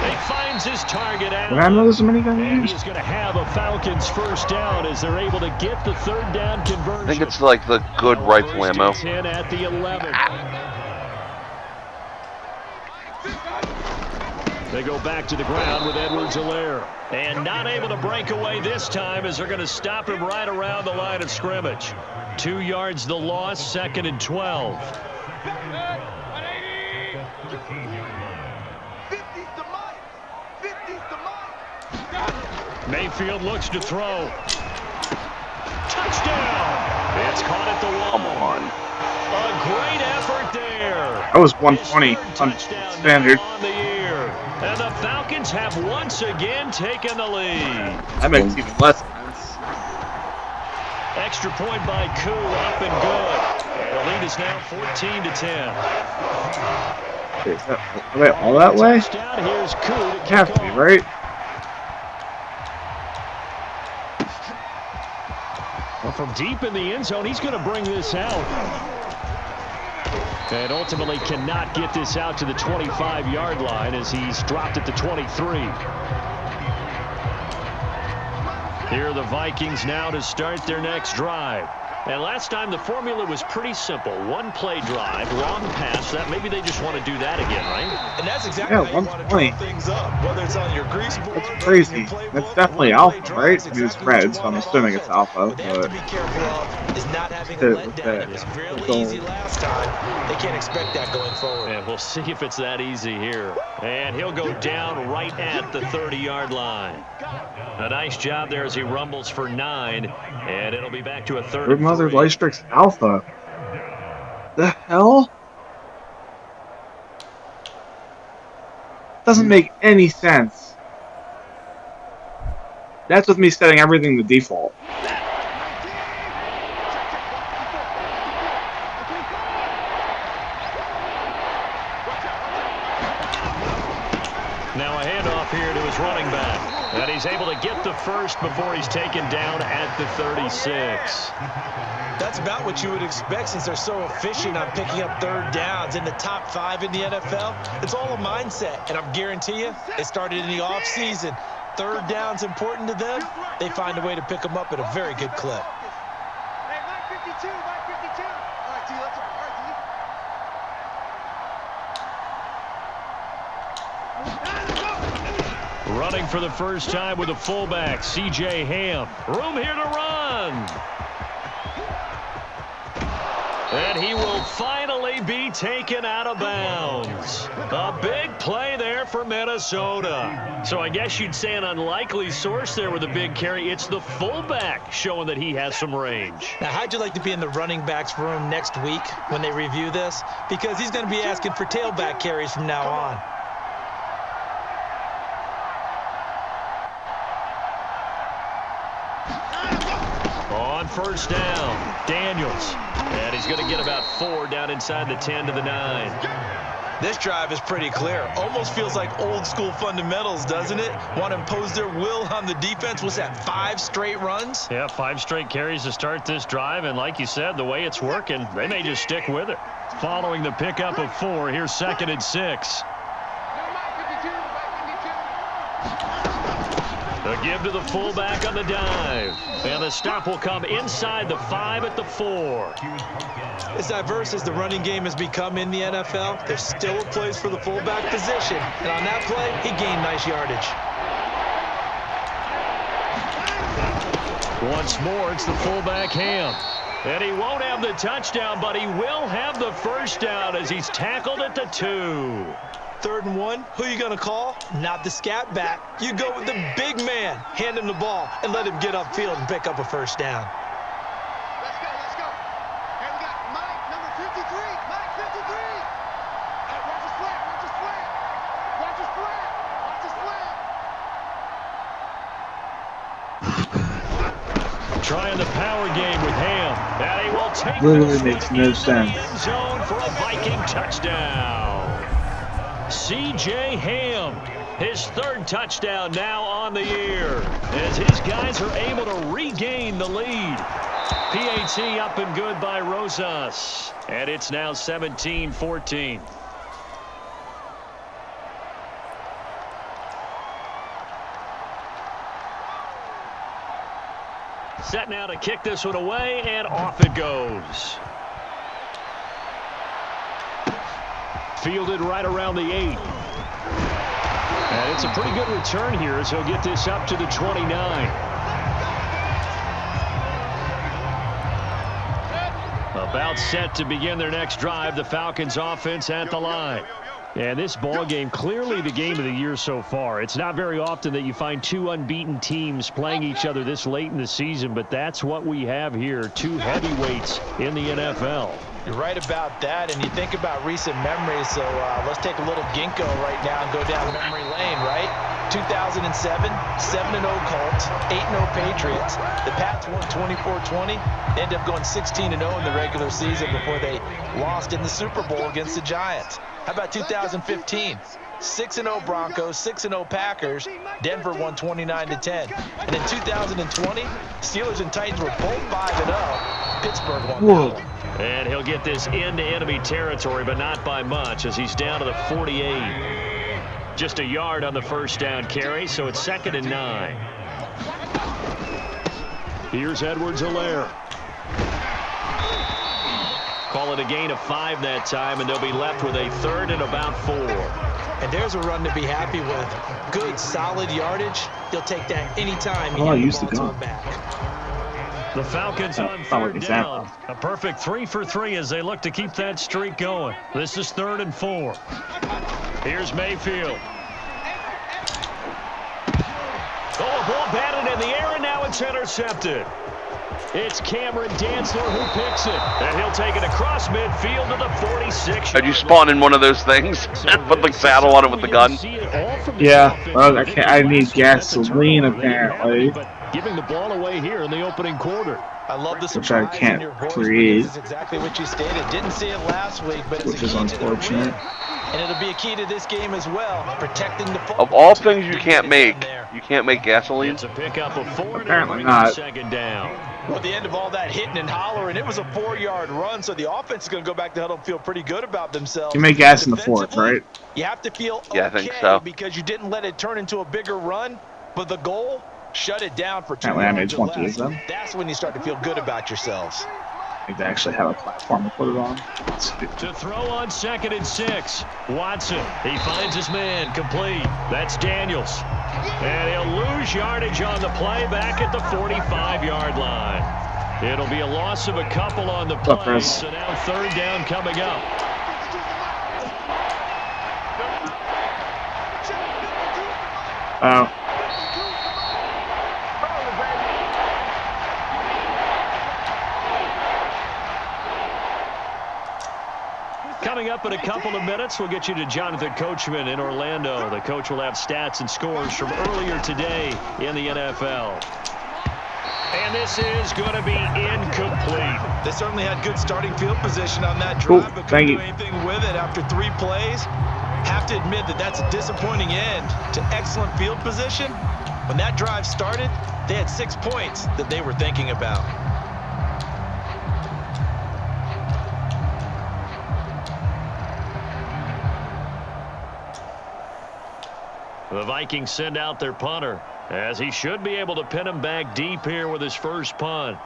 [SPEAKER 4] He finds his target out.
[SPEAKER 3] Did I know there's so many guys
[SPEAKER 4] And
[SPEAKER 3] used?
[SPEAKER 4] he's going to have a Falcons first down as they're able to get the 3rd down conversion.
[SPEAKER 2] I think it's like the good rifle ammo.
[SPEAKER 4] 10 at the 11. They go back to the ground with Edwards-Helaire. And not able to break away this time as they're going to stop him right around the line of scrimmage. 2 yards the loss, 2nd and 12. Mayfield looks to throw. Touchdown! It's caught at the wall.
[SPEAKER 2] Come on.
[SPEAKER 4] A great effort there.
[SPEAKER 3] That was 120 on standard.
[SPEAKER 4] On the year. And the Falcons have once again taken the lead.
[SPEAKER 3] That makes even less sense.
[SPEAKER 4] Extra point by Koo, up and good. The lead is now 14 to 10.
[SPEAKER 3] Wait, is that, are they all that way?
[SPEAKER 4] Touchdown, here's Koo to kick
[SPEAKER 3] Have to be,
[SPEAKER 4] off.
[SPEAKER 3] right?
[SPEAKER 4] Well, from deep in the end zone, he's going to bring this out. And ultimately cannot get this out to the 25-yard line as he's dropped at the 23. Here are the Vikings now to start their next drive. And last time the formula was pretty simple. 1-play drive, long pass. That maybe they just want to do that again, right?
[SPEAKER 5] And that's exactly
[SPEAKER 3] Yeah,
[SPEAKER 5] how you want to
[SPEAKER 3] 120.
[SPEAKER 5] draw things up. Whether it's on your grease board,
[SPEAKER 3] That's crazy. That's definitely alpha, right? I mean, it's red, so I'm assuming it's alpha.
[SPEAKER 5] What they have to
[SPEAKER 3] But
[SPEAKER 5] be careful of is not having a
[SPEAKER 3] With
[SPEAKER 5] letdown.
[SPEAKER 3] that,
[SPEAKER 5] It was
[SPEAKER 3] yeah.
[SPEAKER 5] fairly
[SPEAKER 3] Goal.
[SPEAKER 5] easy last time. They can't expect that going forward.
[SPEAKER 4] And we'll see if it's that easy here. And he'll go down right at the 30-yard line. A nice job there as he rumbles for 9. And it'll be back to a 3rd
[SPEAKER 3] Good
[SPEAKER 4] and
[SPEAKER 3] Mother
[SPEAKER 4] 3.
[SPEAKER 3] Lystrix Alpha. The hell? Doesn't make any sense. That's with me setting everything to default.
[SPEAKER 4] Now a handoff here to his running back. And he's able to get the first before he's taken down at the 36.
[SPEAKER 5] That's about what you would expect since they're so efficient on picking up 3rd downs in the top 5 in the NFL. It's all a mindset, and I'm guarantee you, it started in the offseason. 3rd down's important to them. They find a way to pick them up at a very good clip.
[SPEAKER 6] Hey, Mike 52, Mike 52. All right, D, let's go. All right, D.
[SPEAKER 4] Running for the first time with a fullback, C.J. Ham. Room here to run. And he will finally be taken out of bounds. A big play there for Minnesota. So I guess you'd say an unlikely source there with a big carry. It's the fullback showing that he has some range.
[SPEAKER 5] Now, how'd you like to be in the running backs room next week when they review this? Because he's going to be asking for tailback carries from now on.
[SPEAKER 4] first down. Daniels. And he's going to get about 4 down inside the 10 to the 9.
[SPEAKER 5] This drive is pretty clear. Almost feels like old school fundamentals, doesn't it? Want to impose their will on the defense. What's that, 5 straight runs?
[SPEAKER 4] Yeah, 5 straight carries to start this drive. And like you said, the way it's working, they may just stick with it. Following the pickup of 4, here's 2nd and 6. A give to the fullback on the dive. And the stop will come inside the 5 at the 4.
[SPEAKER 5] As diverse as the running game has become in the NFL, there's still a place for the fullback position. And on that play, he gained nice yardage.
[SPEAKER 4] Once more, it's the fullback Ham. And he won't have the touchdown, but he will have the first down as he's tackled at the 2.
[SPEAKER 5] 3rd and 1, who you going to call? Not the scat back. You go with the big man. Hand him the ball and let him get upfield and pick up a first down.
[SPEAKER 6] Let's go, let's go. Hey, we got Mike, number 53. Mike, 53. Hey, watch his flat, watch his flat. Watch his flat, watch his flat.
[SPEAKER 4] Trying the power game with Ham. And he will take
[SPEAKER 3] Literally
[SPEAKER 4] this
[SPEAKER 3] makes
[SPEAKER 4] one
[SPEAKER 3] no
[SPEAKER 4] into
[SPEAKER 3] sense.
[SPEAKER 4] the end zone for a Viking touchdown. C.J. Ham, his 3rd touchdown now on the year, as his guys are able to regain the lead. PAT up and good by Rosas, and it's now 17-14. Set now to kick this one away, and off it goes. Fielded right around the 8. And it's a pretty good return here as he'll get this up to the 29. About set to begin their next drive, the Falcons offense at the line. And this ball game, clearly the game of the year so far. It's not very often that you find 2 unbeaten teams playing each other this late in the season, but that's what we have here, 2 heavyweights in the NFL.
[SPEAKER 5] You're right about that, and you think about recent memories, so let's take a little ginkgo right now and go down memory lane, right? 2007, 7-0 Colts, 8-0 Patriots. The Pats won 24-20. They ended up going 16-0 in the regular season before they lost in the Super Bowl against the Giants. How about 2015? 6-0 Broncos, 6-0 Packers. Denver won 29-10. And in 2020, Steelers and Titans were both 5-0. Pittsburgh won.
[SPEAKER 3] Whoa.
[SPEAKER 4] And he'll get this into enemy territory, but not by much, as he's down to the 48. Just a yard on the first down carry, so it's 2nd and 9. Here's Edwards-Helaire. Call it a gain of 5 that time, and they'll be left with a 3rd and about 4.
[SPEAKER 5] And there's a run to be happy with. Good, solid yardage. He'll take that anytime.
[SPEAKER 3] Oh, I used to go.
[SPEAKER 5] Back.
[SPEAKER 4] The Falcons on 3rd down. A perfect 3 for 3 as they look to keep that streak going. This is 3rd and 4. Here's Mayfield. Oh, a ball batted in the air, and now it's intercepted. It's Cameron Dantzler who picks it. And he'll take it across midfield to the 46.
[SPEAKER 2] How'd you spawn in one of those things? Put the saddle on it with the gun?
[SPEAKER 3] Yeah, well, I need gasoline apparently.
[SPEAKER 4] Giving the ball away here in the opening quarter.
[SPEAKER 5] I love the
[SPEAKER 3] Which I
[SPEAKER 5] surprise
[SPEAKER 3] can't
[SPEAKER 5] in your voice.
[SPEAKER 3] create.
[SPEAKER 5] This is exactly what you stated. Didn't see it last week, but it's
[SPEAKER 3] Which
[SPEAKER 5] a
[SPEAKER 3] is
[SPEAKER 5] key to the win.
[SPEAKER 3] unfortunate.
[SPEAKER 5] And it'll be a key to this game as well. Protecting the football.
[SPEAKER 2] Of all things you can't make gasoline?
[SPEAKER 4] It's a pickup of 4.
[SPEAKER 3] Apparently not.
[SPEAKER 4] 2nd down.
[SPEAKER 5] Well, at the end of all that hitting and hollering, it was a 4-yard run, so the offense is going to go back to huddle and feel pretty good about themselves.
[SPEAKER 3] You make gas in the 4th, right?
[SPEAKER 5] You have to feel
[SPEAKER 2] Yeah, I
[SPEAKER 5] okay
[SPEAKER 2] think so.
[SPEAKER 5] because you didn't let it turn into a bigger run, but the goal, shut it down for 2
[SPEAKER 3] Apparently I made
[SPEAKER 5] yards or
[SPEAKER 3] 20
[SPEAKER 5] less.
[SPEAKER 3] of them.
[SPEAKER 5] That's when you start to feel good about yourselves.
[SPEAKER 3] Like they actually have a platform to put it on.
[SPEAKER 4] To throw on 2nd and 6. Watson, he finds his man, complete. That's Daniels. And he'll lose yardage on the play back at the 45-yard line. It'll be a loss of a couple on the play, so now 3rd down coming up.
[SPEAKER 3] Oh.
[SPEAKER 4] Coming up in a couple of minutes, we'll get you to Jonathan Coachman in Orlando. The coach will have stats and scores from earlier today in the NFL. And this is going to be incomplete.
[SPEAKER 5] They certainly had good starting field position on that
[SPEAKER 3] Cool.
[SPEAKER 5] drive, but
[SPEAKER 3] Thank
[SPEAKER 5] couldn't do
[SPEAKER 3] you.
[SPEAKER 5] anything with it after 3 plays. Have to admit that that's a disappointing end to excellent field position. When that drive started, they had 6 points that they were thinking about.
[SPEAKER 4] The Vikings send out their punter, as he should be able to pin him back deep here with his first punt.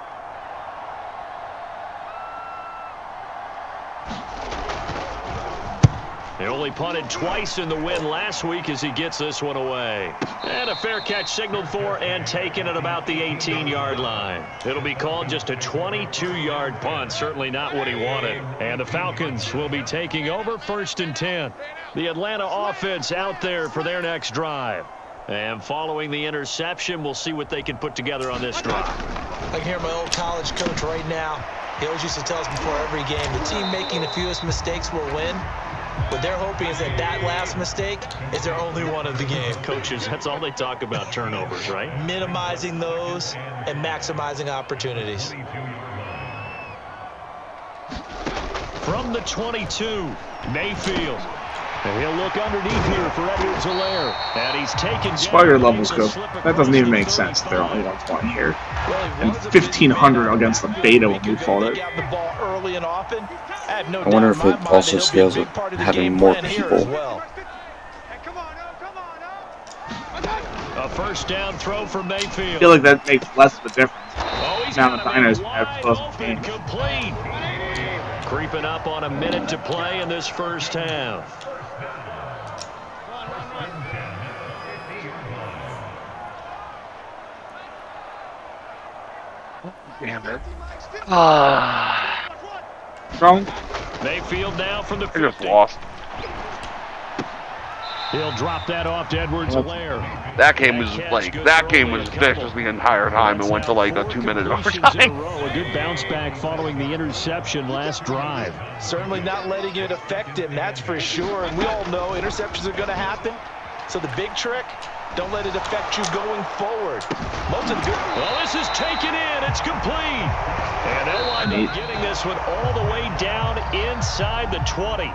[SPEAKER 4] He only punted twice in the win last week as he gets this one away. And a fair catch signaled for and taken at about the 18-yard line. It'll be called just a 22-yard punt, certainly not what he wanted. And the Falcons will be taking over 1st and 10. The Atlanta offense out there for their next drive. And following the interception, we'll see what they can put together on this drive.
[SPEAKER 5] I can hear my old college coach right now. He always used to tell us before every game, the team making the fewest mistakes will win. What they're hoping is that last mistake is their only one of the game.
[SPEAKER 4] Coaches, that's all they talk about, turnovers, right?
[SPEAKER 5] Minimizing those and maximizing opportunities.
[SPEAKER 4] From the 22, Mayfield. And he'll look underneath here for Edwards-Helaire. And he's taken
[SPEAKER 3] Spider level scope. That doesn't even make sense. They're only 120 here. And 1,500 against the beta when we fought it.
[SPEAKER 1] I wonder if it also scales with having more people.
[SPEAKER 4] A first down throw for Mayfield.
[SPEAKER 3] I feel like that makes less of a difference.
[SPEAKER 4] Oh, he's
[SPEAKER 3] Now the
[SPEAKER 4] got
[SPEAKER 3] Dinos
[SPEAKER 4] him
[SPEAKER 3] have
[SPEAKER 4] wide
[SPEAKER 3] close
[SPEAKER 4] open,
[SPEAKER 3] to
[SPEAKER 4] complete. Creeping up on a minute to play in this first half.
[SPEAKER 2] Damn it.
[SPEAKER 3] Strong.
[SPEAKER 4] Mayfield now from the
[SPEAKER 2] I
[SPEAKER 4] 50.
[SPEAKER 2] just lost.
[SPEAKER 4] He'll drop that off to Edwards-Helaire.
[SPEAKER 2] That game was vicious the entire time. It went to like a 2-minute overtime.
[SPEAKER 4] A good bounce back following the interception last drive.
[SPEAKER 5] Certainly not letting it affect him, that's for sure. And we all know interceptions are going to happen. So the big trick, don't let it affect you going forward. Most of the good.
[SPEAKER 4] Well, this is taken in. It's complete. And they'll wind up getting this one all the way down inside the 20.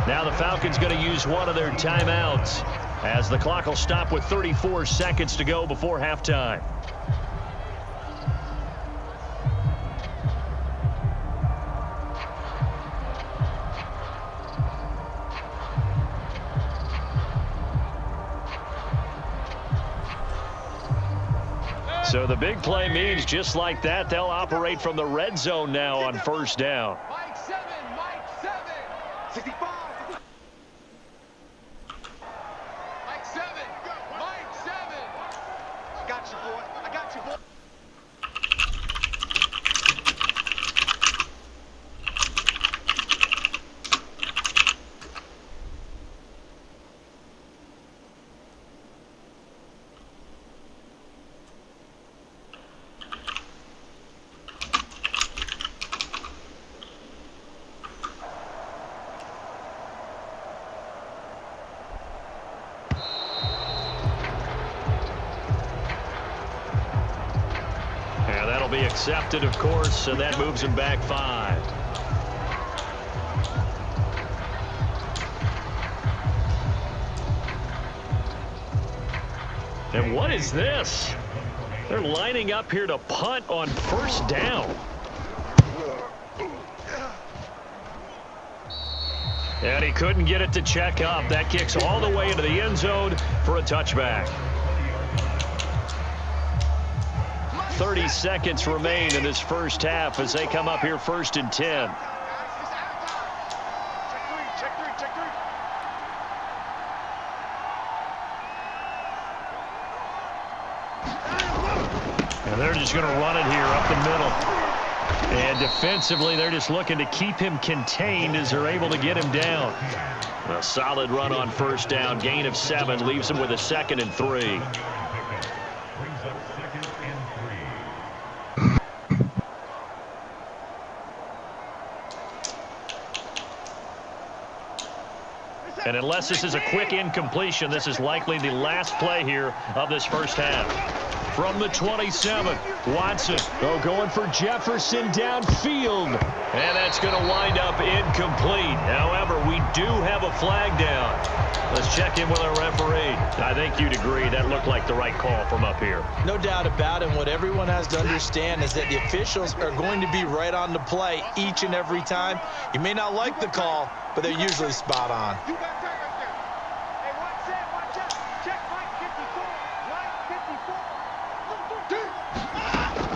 [SPEAKER 4] Now the Falcons going to use one of their timeouts as the clock will stop with 34 seconds to go before halftime. So the big play means just like that, they'll operate from the red zone now on first down.
[SPEAKER 6] Mike 7, 65. Mike 7, Mike 7. I got you, boy. I got you, boy.
[SPEAKER 4] Be accepted, of course, so that moves him back 5. And what is this? They're lining up here to punt on first down. And he couldn't get it to check up. That kicks all the way into the end zone for a touchback. 30 seconds remain in this first half as they come up here 1st and 10. And they're just going to run it here up the middle. And defensively, they're just looking to keep him contained as they're able to get him down. A solid run on first down. Gain of 7 leaves him with a 2nd and 3. And unless this is a quick incompletion, this is likely the last play here of this first half. From the 27, Watson going for Jefferson downfield. And that's going to wind up incomplete. However, we do have a flag down. Let's check in with our referee. I think you'd agree that looked like the right call from up here.
[SPEAKER 5] No doubt about it. What everyone has to understand is that the officials are going to be right on the play each and every time. You may not like the call, but they're usually spot on.
[SPEAKER 6] You got that right there. Hey, watch that, watch out. Check line 54. Line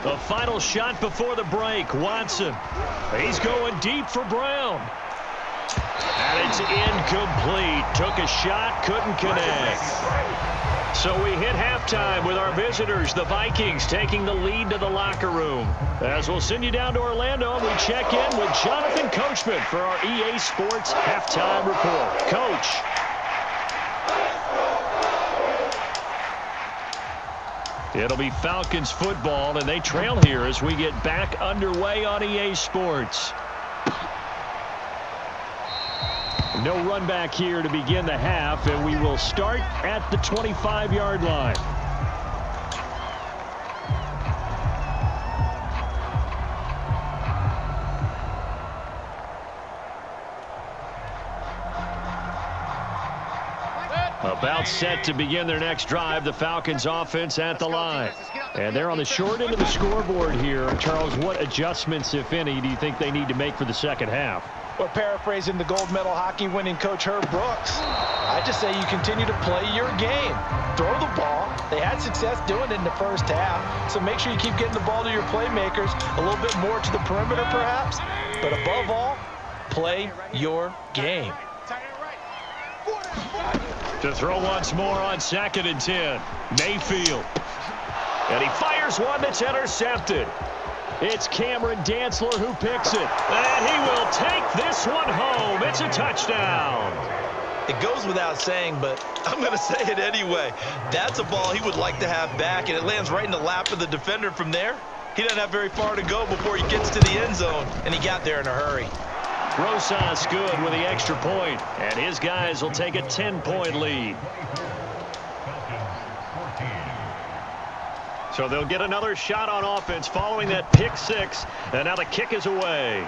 [SPEAKER 6] 54.
[SPEAKER 4] The final shot before the break. Watson. He's going deep for Brown. And it's incomplete. Took a shot, couldn't connect. So we hit halftime with our visitors, the Vikings, taking the lead to the locker room. As we'll send you down to Orlando, and we check in with Jonathan Coachman for our EA Sports Halftime Report. Coach. It'll be Falcons football, and they trail here as we get back underway on EA Sports. No run back here to begin the half, and we will start at the 25-yard line. About set to begin their next drive, the Falcons offense at the line. And they're on the short end of the scoreboard here. Charles, what adjustments, if any, do you think they need to make for the second half?
[SPEAKER 5] Or paraphrasing the gold medal hockey winning coach Herb Brooks, I just say you continue to play your game. Throw the ball. They had success doing it in the first half, so make sure you keep getting the ball to your playmakers, a little bit more to the perimeter perhaps, but above all, play your game.
[SPEAKER 4] To throw once more on 2nd and 10. Mayfield. And he fires one that's intercepted. It's Cameron Dantzler who picks it. And he will take this one home. It's a touchdown.
[SPEAKER 5] It goes without saying, but I'm going to say it anyway. That's a ball he would like to have back, and it lands right in the lap of the defender from there. He doesn't have very far to go before he gets to the end zone, and he got there in a hurry.
[SPEAKER 4] Rosas good with the extra point, and his guys will take a 10-point lead. So they'll get another shot on offense following that pick six, and now the kick is away.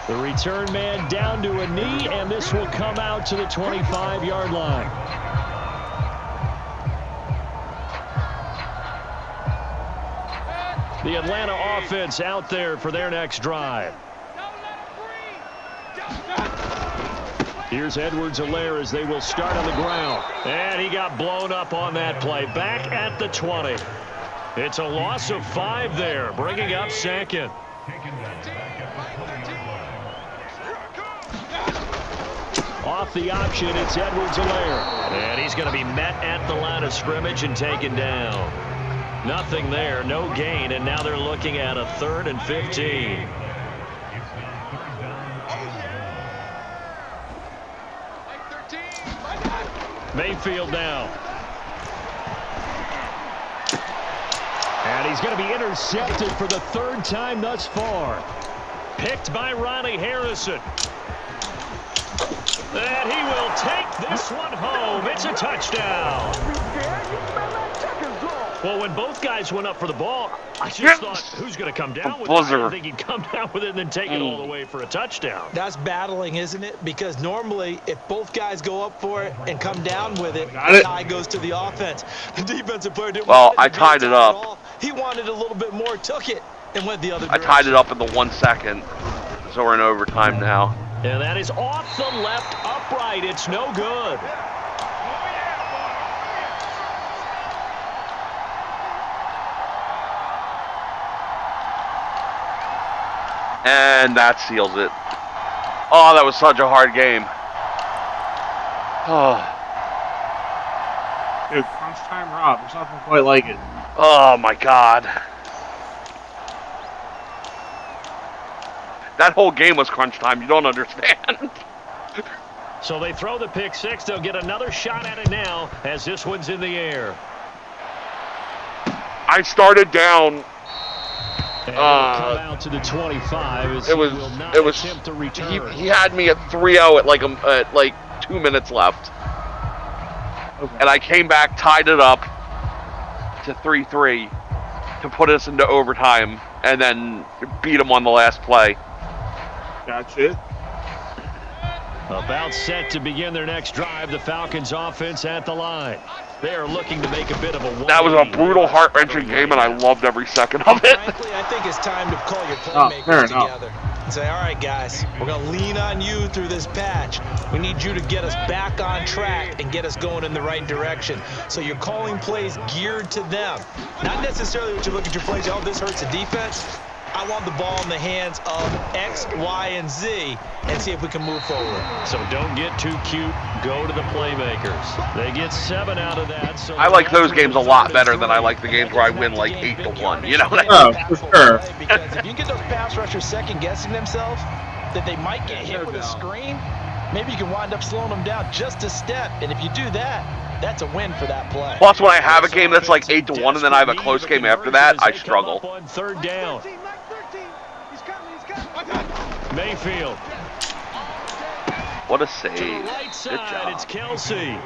[SPEAKER 4] The return man down to a knee, and this will come out to the 25-yard line. The Atlanta offense out there for their next drive. Here's Edwards-Helaire as they will start on the ground. And he got blown up on that play. Back at the 20. It's a loss of 5 there, bringing up 2nd. Off the option, it's Edwards-Helaire. And he's going to be met at the line of scrimmage and taken down. Nothing there, no gain, and now they're looking at a 3rd and 15. Mayfield now. And he's going to be intercepted for the 3rd time thus far. Picked by Ronnie Harrison. And he will take this one home. It's a touchdown. Well, when both guys went up for the ball, I just thought, who's going to come down with it? I didn't think he'd come down with it and then take it all the way for a touchdown.
[SPEAKER 5] That's battling, isn't it? Because normally, if both guys go up for it and come down with it, the tie goes to the offense. The defensive player didn't want it.
[SPEAKER 2] I tied it up.
[SPEAKER 5] He wanted a little bit more, took it, and went the other direction.
[SPEAKER 2] I tied it up in the 1 second, so we're in overtime now.
[SPEAKER 4] And that is off the left upright. It's no good.
[SPEAKER 2] And that seals it. Oh, that was such a hard game. Oh,
[SPEAKER 3] Dude, crunch time Rob. There's nothing quite like it.
[SPEAKER 2] oh my God. That whole game was crunch time. You don't understand.
[SPEAKER 4] So they throw the pick six. They'll get another shot at it now as this one's in the air.
[SPEAKER 2] I started down.
[SPEAKER 4] And come out to the 25 as
[SPEAKER 2] It was.
[SPEAKER 4] he will not
[SPEAKER 2] It was.
[SPEAKER 4] attempt to return.
[SPEAKER 2] He had me at 3-0 at like 2 minutes left. and I came back, tied it up to 3-3 to put us into overtime, and then beat them on the last play.
[SPEAKER 3] Gotcha.
[SPEAKER 4] About set to begin their next drive, the Falcons offense at the line. They are looking to make a bit of a 180.
[SPEAKER 2] That was a brutal, heart-wrenching game, and I loved every second of it.
[SPEAKER 5] Frankly, I think it's time to call your playmakers together and say, all right, guys, we're going to lean on you through this patch. We need you to get us back on track and get us going in the right direction. So you're calling plays geared to them. Not necessarily what you look at your plays, oh, this hurts the defense. I want the ball in the hands of X, Y, and Z and see if we can move forward.
[SPEAKER 4] So don't get too cute. Go to the playmakers. They get 7 out of that. So
[SPEAKER 2] I like those games a lot better than I like the games where I win like 8-1. You know what I mean?
[SPEAKER 3] Oh, for sure.
[SPEAKER 5] Because if you get those pass rushers second-guessing themselves, that they might get hit with a screen, maybe you can wind up slowing them down just a step. And if you do that, that's a win for that play.
[SPEAKER 2] Plus, when I have a game that's like 8-1 and then I have a close game after that, I struggle.
[SPEAKER 4] On third down. Mayfield.
[SPEAKER 2] What a
[SPEAKER 4] To
[SPEAKER 2] save.
[SPEAKER 4] the right
[SPEAKER 2] Good
[SPEAKER 4] side,
[SPEAKER 2] job.
[SPEAKER 4] it's Kelsey.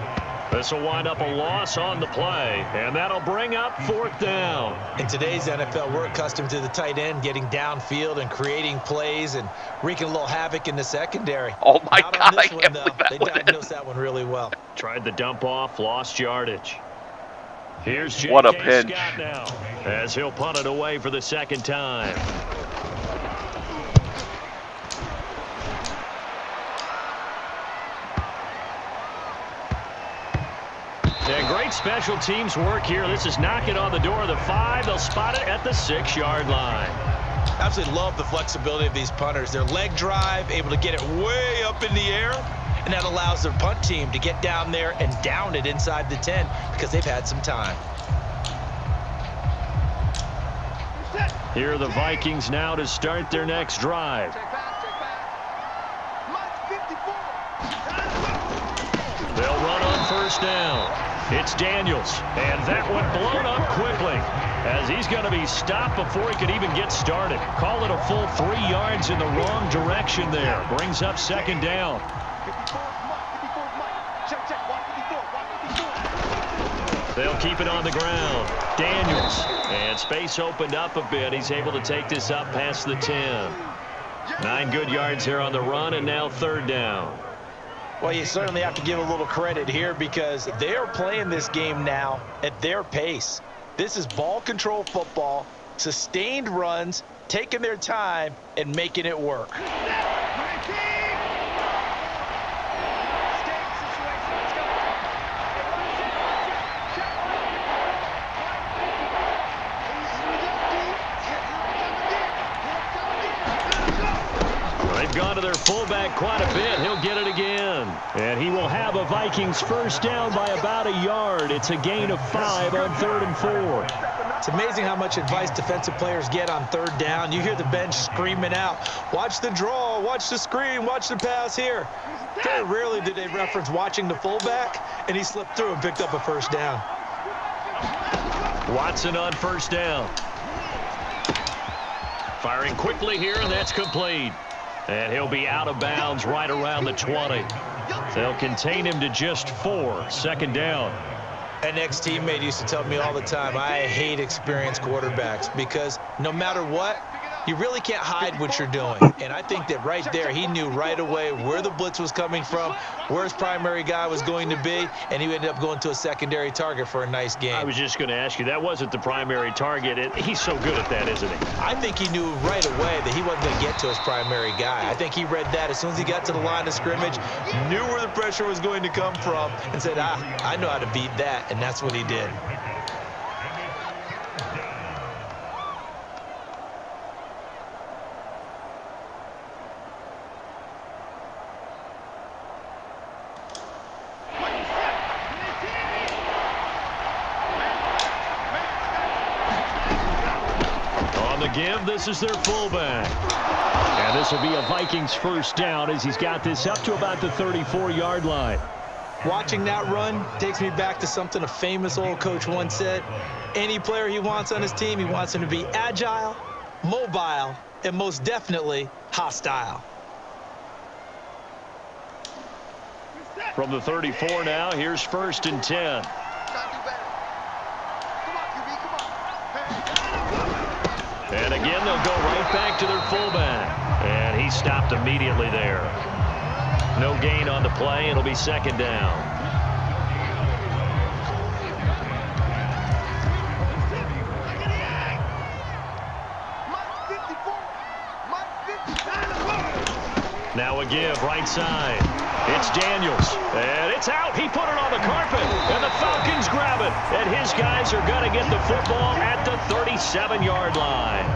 [SPEAKER 4] This will wind up a loss on the play, and that'll bring up 4th down.
[SPEAKER 5] In today's NFL, we're accustomed to the tight end getting downfield and creating plays and wreaking a little havoc in the secondary.
[SPEAKER 2] Oh my
[SPEAKER 5] Not on
[SPEAKER 2] God,
[SPEAKER 5] this
[SPEAKER 2] I
[SPEAKER 5] one,
[SPEAKER 2] can't
[SPEAKER 5] though.
[SPEAKER 2] believe that
[SPEAKER 5] They
[SPEAKER 2] went in.
[SPEAKER 5] diagnosed that one really well.
[SPEAKER 4] Tried the dump off, lost yardage. Here's J.K.
[SPEAKER 2] What a pinch.
[SPEAKER 4] Scott now, as he'll punt it away for the second time. Yeah, great special teams work here. This is knocking on the door of the 5. They'll spot it at the 6-yard line.
[SPEAKER 5] Absolutely love the flexibility of these punters. Their leg drive, able to get it way up in the air, and that allows their punt team to get down there and down it inside the 10 because they've had some time.
[SPEAKER 4] Here are the Vikings now to start their next drive. They'll run on first down. It's Daniels, and that one blown up quickly as he's going to be stopped before he could even get started. Call it a full 3 yards in the wrong direction there. Brings up second down. They'll keep it on the ground. Daniels, and space opened up a bit. He's able to take this up past the 10. 9 good yards here on the run, and now third down.
[SPEAKER 5] Well, you certainly have to give a little credit here because they are playing this game now at their pace. This is ball control football, sustained runs, taking their time, and making it work.
[SPEAKER 4] They've gone to their fullback quite a bit. He'll get it again. And he will have a Vikings first down by about a yard. It's a gain of 5 on 3rd and 4.
[SPEAKER 5] It's amazing how much advice defensive players get on third down. You hear the bench screaming out, watch the draw, watch the screen, watch the pass here. Very rarely did they reference watching the fullback, and he slipped through and picked up a first down.
[SPEAKER 4] Watson on first down. Firing quickly here, and that's complete. And he'll be out of bounds right around the 20. They'll contain him to just 4. Second down.
[SPEAKER 5] An ex-teammate used to tell me all the time, I hate experienced quarterbacks because no matter what, you really can't hide what you're doing. And I think that right there, he knew right away where the blitz was coming from, where his primary guy was going to be, and he ended up going to a secondary target for a nice game.
[SPEAKER 4] I was just going to ask you, that wasn't the primary target. He's so good at that, isn't he?
[SPEAKER 5] I think he knew right away that he wasn't going to get to his primary guy. I think he read that as soon as he got to the line of scrimmage, knew where the pressure was going to come from, and said, I know how to beat that, and that's what he did.
[SPEAKER 4] Give. This is their fullback. And this will be a Vikings first down as he's got this up to about the 34-yard line.
[SPEAKER 5] Watching that run takes me back to something a famous old coach once said. Any player he wants on his team, he wants him to be agile, mobile, and most definitely hostile.
[SPEAKER 4] From the 34 now, here's 1st and 10.
[SPEAKER 6] Try to do better. Come on, QB, come on.
[SPEAKER 4] And again, they'll go right back to their fullback. And he stopped immediately there. No gain on the play. It'll be 2nd down. Now a give, right side. It's Daniels, and it's out. He put it on the carpet, and the Falcons grab it. And his guys are going to get the football at the 37-yard line.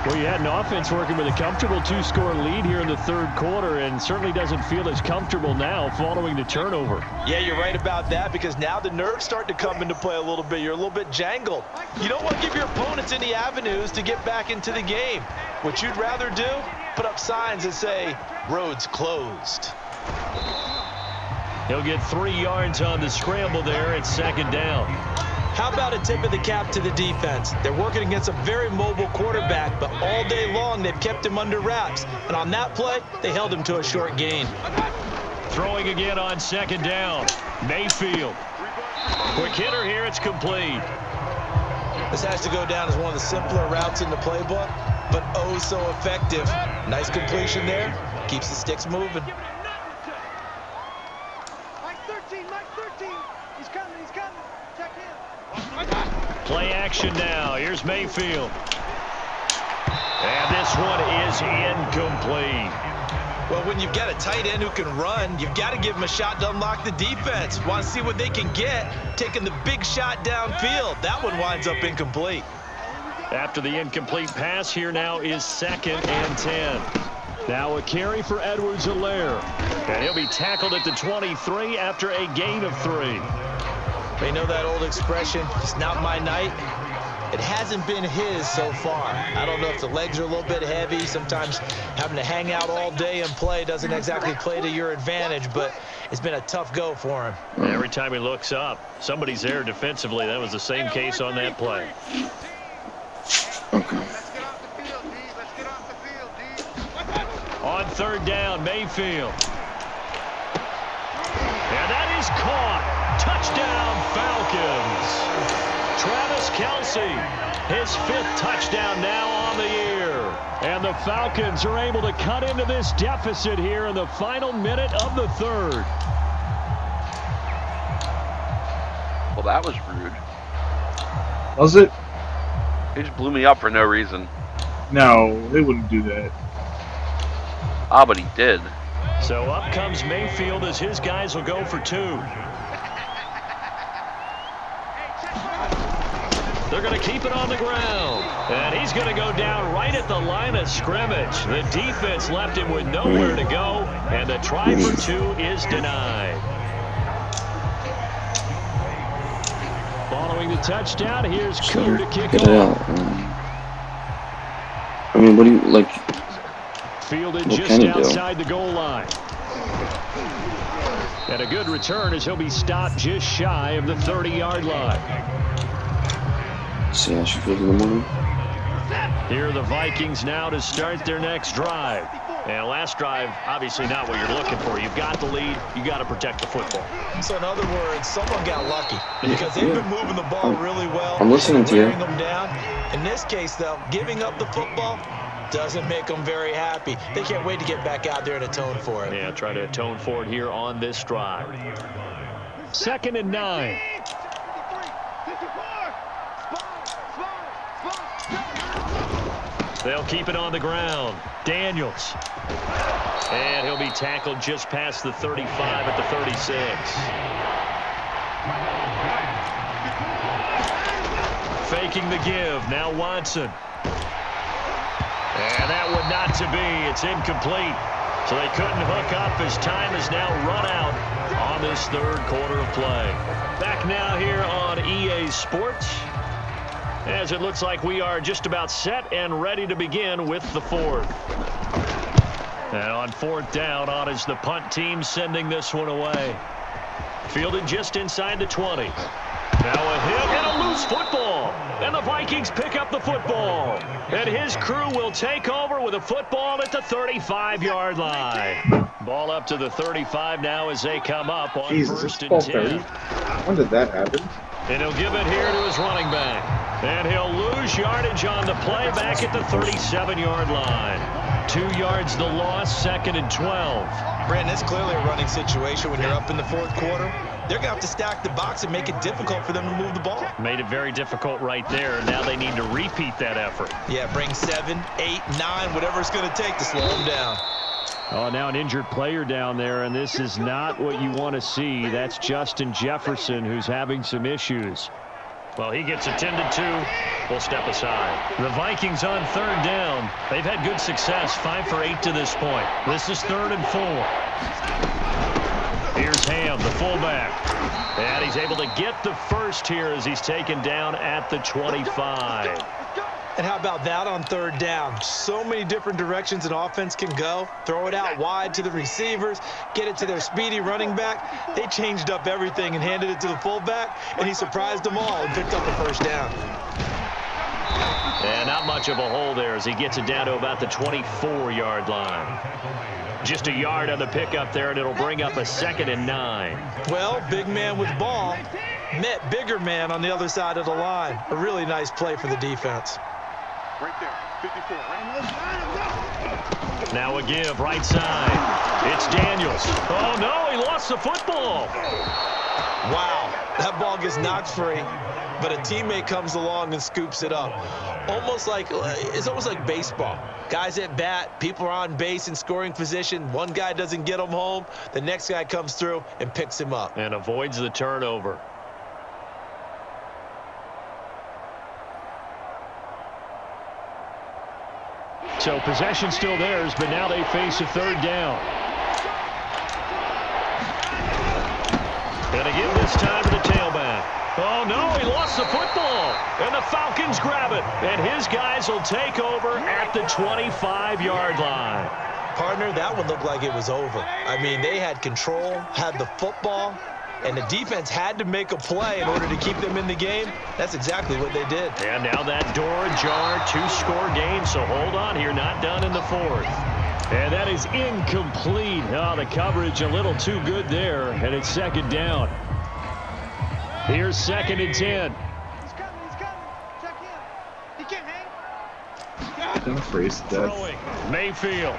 [SPEAKER 4] Well, you had an offense working with a comfortable 2-score lead here in the 3rd quarter, and certainly doesn't feel as comfortable now following the turnover.
[SPEAKER 5] Yeah, you're right about that, because now the nerves start to come into play a little bit. You're a little bit jangled. You don't want to give your opponents any avenues to get back into the game. What you'd rather do, put up signs that say, roads closed.
[SPEAKER 4] He'll get 3 yards on the scramble there. It's 2nd down.
[SPEAKER 5] How about a tip of the cap to the defense? They're working against a very mobile quarterback, but all day long they've kept him under wraps. And on that play, they held him to a short gain.
[SPEAKER 4] Throwing again on 2nd down. Mayfield. Quick hitter here. It's complete.
[SPEAKER 5] This has to go down as one of the simpler routes in the playbook, but oh so effective. Nice completion there. Keeps the sticks moving.
[SPEAKER 6] Mike 13, Mike 13. He's coming, he's coming. Check him.
[SPEAKER 4] Play action now. Here's Mayfield. And this one is incomplete.
[SPEAKER 5] Well, when you've got a tight end who can run, you've got to give him a shot to unlock the defense. Want to see what they can get, taking the big shot downfield. That one winds up incomplete.
[SPEAKER 4] After the incomplete pass, here now is 2nd and 10. Now a carry for Edwards-Helaire. And he'll be tackled at the 23 after a gain of 3.
[SPEAKER 5] They know that old expression, it's not my night. It hasn't been his so far. I don't know if the legs are a little bit heavy. Sometimes having to hang out all day and play doesn't exactly play to your advantage, but it's been a tough go for him.
[SPEAKER 4] Every time he looks up, somebody's there defensively. That was the same case on that play.
[SPEAKER 1] Okay.
[SPEAKER 6] Let's get off the field, D. Let's get off the field, D.
[SPEAKER 4] On 3rd down, Mayfield. And that is caught. Touchdown, Falcons. Travis Kelce, his 5th touchdown now on the year. And the Falcons are able to cut into this deficit here in the final minute of the 3rd.
[SPEAKER 2] Well, that was rude.
[SPEAKER 3] Was it?
[SPEAKER 2] He just blew me up for no reason.
[SPEAKER 3] No, they wouldn't do that.
[SPEAKER 2] Ah, but he did.
[SPEAKER 4] So up comes Mayfield as his guys will go for 2. They're going to keep it on the ground. And he's going to go down right at the line of scrimmage. The defense left him with nowhere to go, and the try for 2 is denied. Following the touchdown, here's Koo to kick
[SPEAKER 1] Get it
[SPEAKER 4] off.
[SPEAKER 1] out. I mean, what do you, like,
[SPEAKER 4] Fielded
[SPEAKER 1] what
[SPEAKER 4] just
[SPEAKER 1] can he do?
[SPEAKER 4] outside the goal line. And a good return as he'll be stopped just shy of the 30-yard line.
[SPEAKER 1] See how she feels in the morning?
[SPEAKER 4] Here are the Vikings now to start their next drive. And last drive, obviously not what you're looking for. You've got the lead. You got to protect the football.
[SPEAKER 5] So in other words, someone got lucky because they've been moving the ball really well.
[SPEAKER 1] I'm listening to you.
[SPEAKER 5] Wearing them down. In this case, though, giving up the football doesn't make them very happy. They can't wait to get back out there and atone for it.
[SPEAKER 4] Yeah, try to atone for it here on this drive. 2nd and 9. They'll keep it on the ground. Daniels. And he'll be tackled just past the 35 at the 36. Faking the give. Now Watson. And that one not to be. It's incomplete. So they couldn't hook up as time is now run out on this 3rd quarter of play. Back now here on EA Sports, as it looks like we are just about set and ready to begin with the 4th. And on 4th down, on is the punt team sending this one away. Fielded just inside the 20. Now a hit and a loose football. And the Vikings pick up the football. And his crew will take over with a football at the 35-yard line. Ball up to the 35 now as they come up on
[SPEAKER 3] Jesus,
[SPEAKER 4] first
[SPEAKER 3] it's
[SPEAKER 4] and
[SPEAKER 3] 12:30.
[SPEAKER 4] 10.
[SPEAKER 3] When did that happen?
[SPEAKER 4] And he'll give it here to his running back. And he'll lose yardage on the play back at the 37-yard line. 2 yards the loss, 2nd and 12.
[SPEAKER 5] Brandon, it's clearly a running situation when you're up in the fourth quarter. They're going to have to stack the box and make it difficult for them to move the ball.
[SPEAKER 4] Made it very difficult right there. Now they need to repeat that effort.
[SPEAKER 5] Yeah, bring 7, 8, 9, whatever it's going to take to slow them down.
[SPEAKER 4] Oh, now an injured player down there, and this is not what you want to see. That's Justin Jefferson, who's having some issues. Well, he gets attended to. We'll step aside. The Vikings on 3rd down. They've had good success, 5 for 8 to this point. This is 3rd and 4. Here's Ham, the fullback. And he's able to get the first here as he's taken down at the 25.
[SPEAKER 5] And how about that on 3rd down? So many different directions an offense can go. Throw it out wide to the receivers, get it to their speedy running back. They changed up everything and handed it to the fullback, and he surprised them all and picked up the first down.
[SPEAKER 4] And not much of a hole there as he gets it down to about the 24-yard line. Just a yard on the pickup there, and it'll bring up a 2nd and 9.
[SPEAKER 5] Well, big man with ball met bigger man on the other side of the line. A really nice play for the defense.
[SPEAKER 6] Right there, 54.
[SPEAKER 4] Now a give, right side. It's Daniels. Oh, no, he lost the football.
[SPEAKER 5] Wow, that ball gets knocked free, but a teammate comes along and scoops it up. It's almost like baseball. Guys at bat, people are on base in scoring position. One guy doesn't get him home. The next guy comes through and picks him up.
[SPEAKER 4] And avoids the turnover. So possession still theirs, but now they face a 3rd down. And again this time to the tailback. Oh, no, he lost the football. And the Falcons grab it. And his guys will take over at the 25-yard line.
[SPEAKER 5] Partner, that one looked like it was over. I mean, they had control, had the football, and the defense had to make a play in order to keep them in the game. That's exactly what they did.
[SPEAKER 4] And now that door ajar, 2-score game, so hold on here, not done in the 4th. And that is incomplete. Oh, the coverage a little too good there, and it's 2nd down. Here's 2nd and 10.
[SPEAKER 6] He's coming. Check in. He can't hang.
[SPEAKER 3] Don't freeze to death.
[SPEAKER 4] Throwing. Mayfield.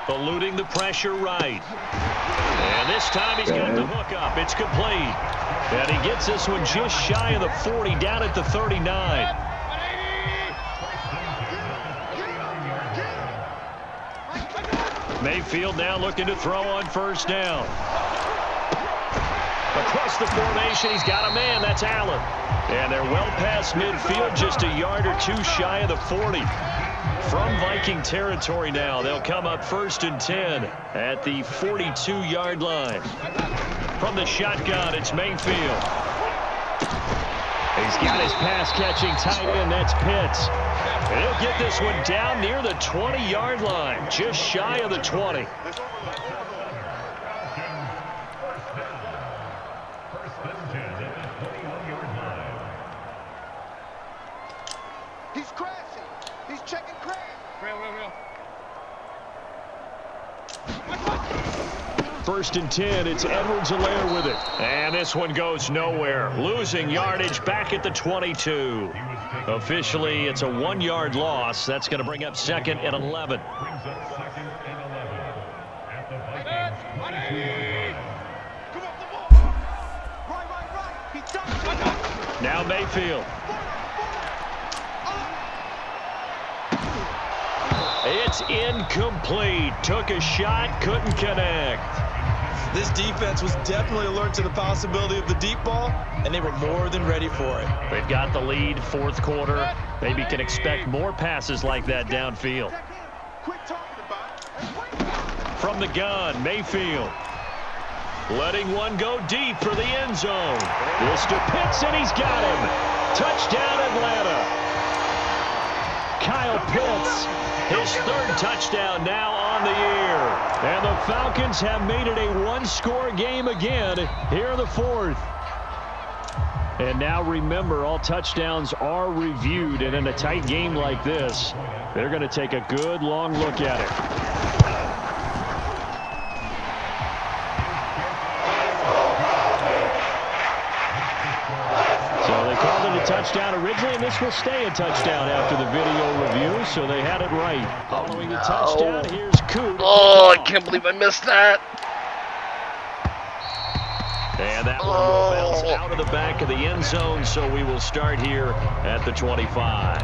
[SPEAKER 4] Eluding the pressure right. And this time he's got the hook up. It's complete. And he gets this one just shy of the 40, down at the 39. Mayfield now looking to throw on 1st down. Across the formation, he's got a man. That's Allen. And they're well past midfield, just a yard or 2 shy of the 40. From Viking territory now, they'll come up 1st and 10 at the 42-yard line. From the shotgun, it's Mayfield. He's got his pass-catching tight end. That's Pitts. And he'll get this one down near the 20-yard line, just shy of the 20.
[SPEAKER 6] He's crashing. He's checking crash. Real.
[SPEAKER 4] 1st and 10, it's Edwards-Helaire with it. And this one goes nowhere. Losing yardage back at the 22. Officially, it's a 1-yard loss. That's going to bring up 2nd and 11. Now Mayfield. It's incomplete. Took a shot, couldn't connect.
[SPEAKER 5] This defense was definitely alert to the possibility of the deep ball, and they were more than ready for it.
[SPEAKER 4] They've got the lead, 4th quarter. Maybe can expect more passes like that downfield. From the gun, Mayfield. Letting one go deep for the end zone. This to Pitts, and he's got him. Touchdown, Atlanta. Kyle Pitts, his 3rd touchdown now on the year. And the Falcons have made it a 1-score game again here in the 4th. And now remember, all touchdowns are reviewed, and in a tight game like this, they're going to take a good long look at it. So they called it a touchdown originally, and this will stay a touchdown after the video review, so they had it right. Following the touchdown, here's Koo.
[SPEAKER 2] Oh, I can't believe I missed that.
[SPEAKER 4] And that one will bounce out of the back of the end zone, so we will start here at the 25.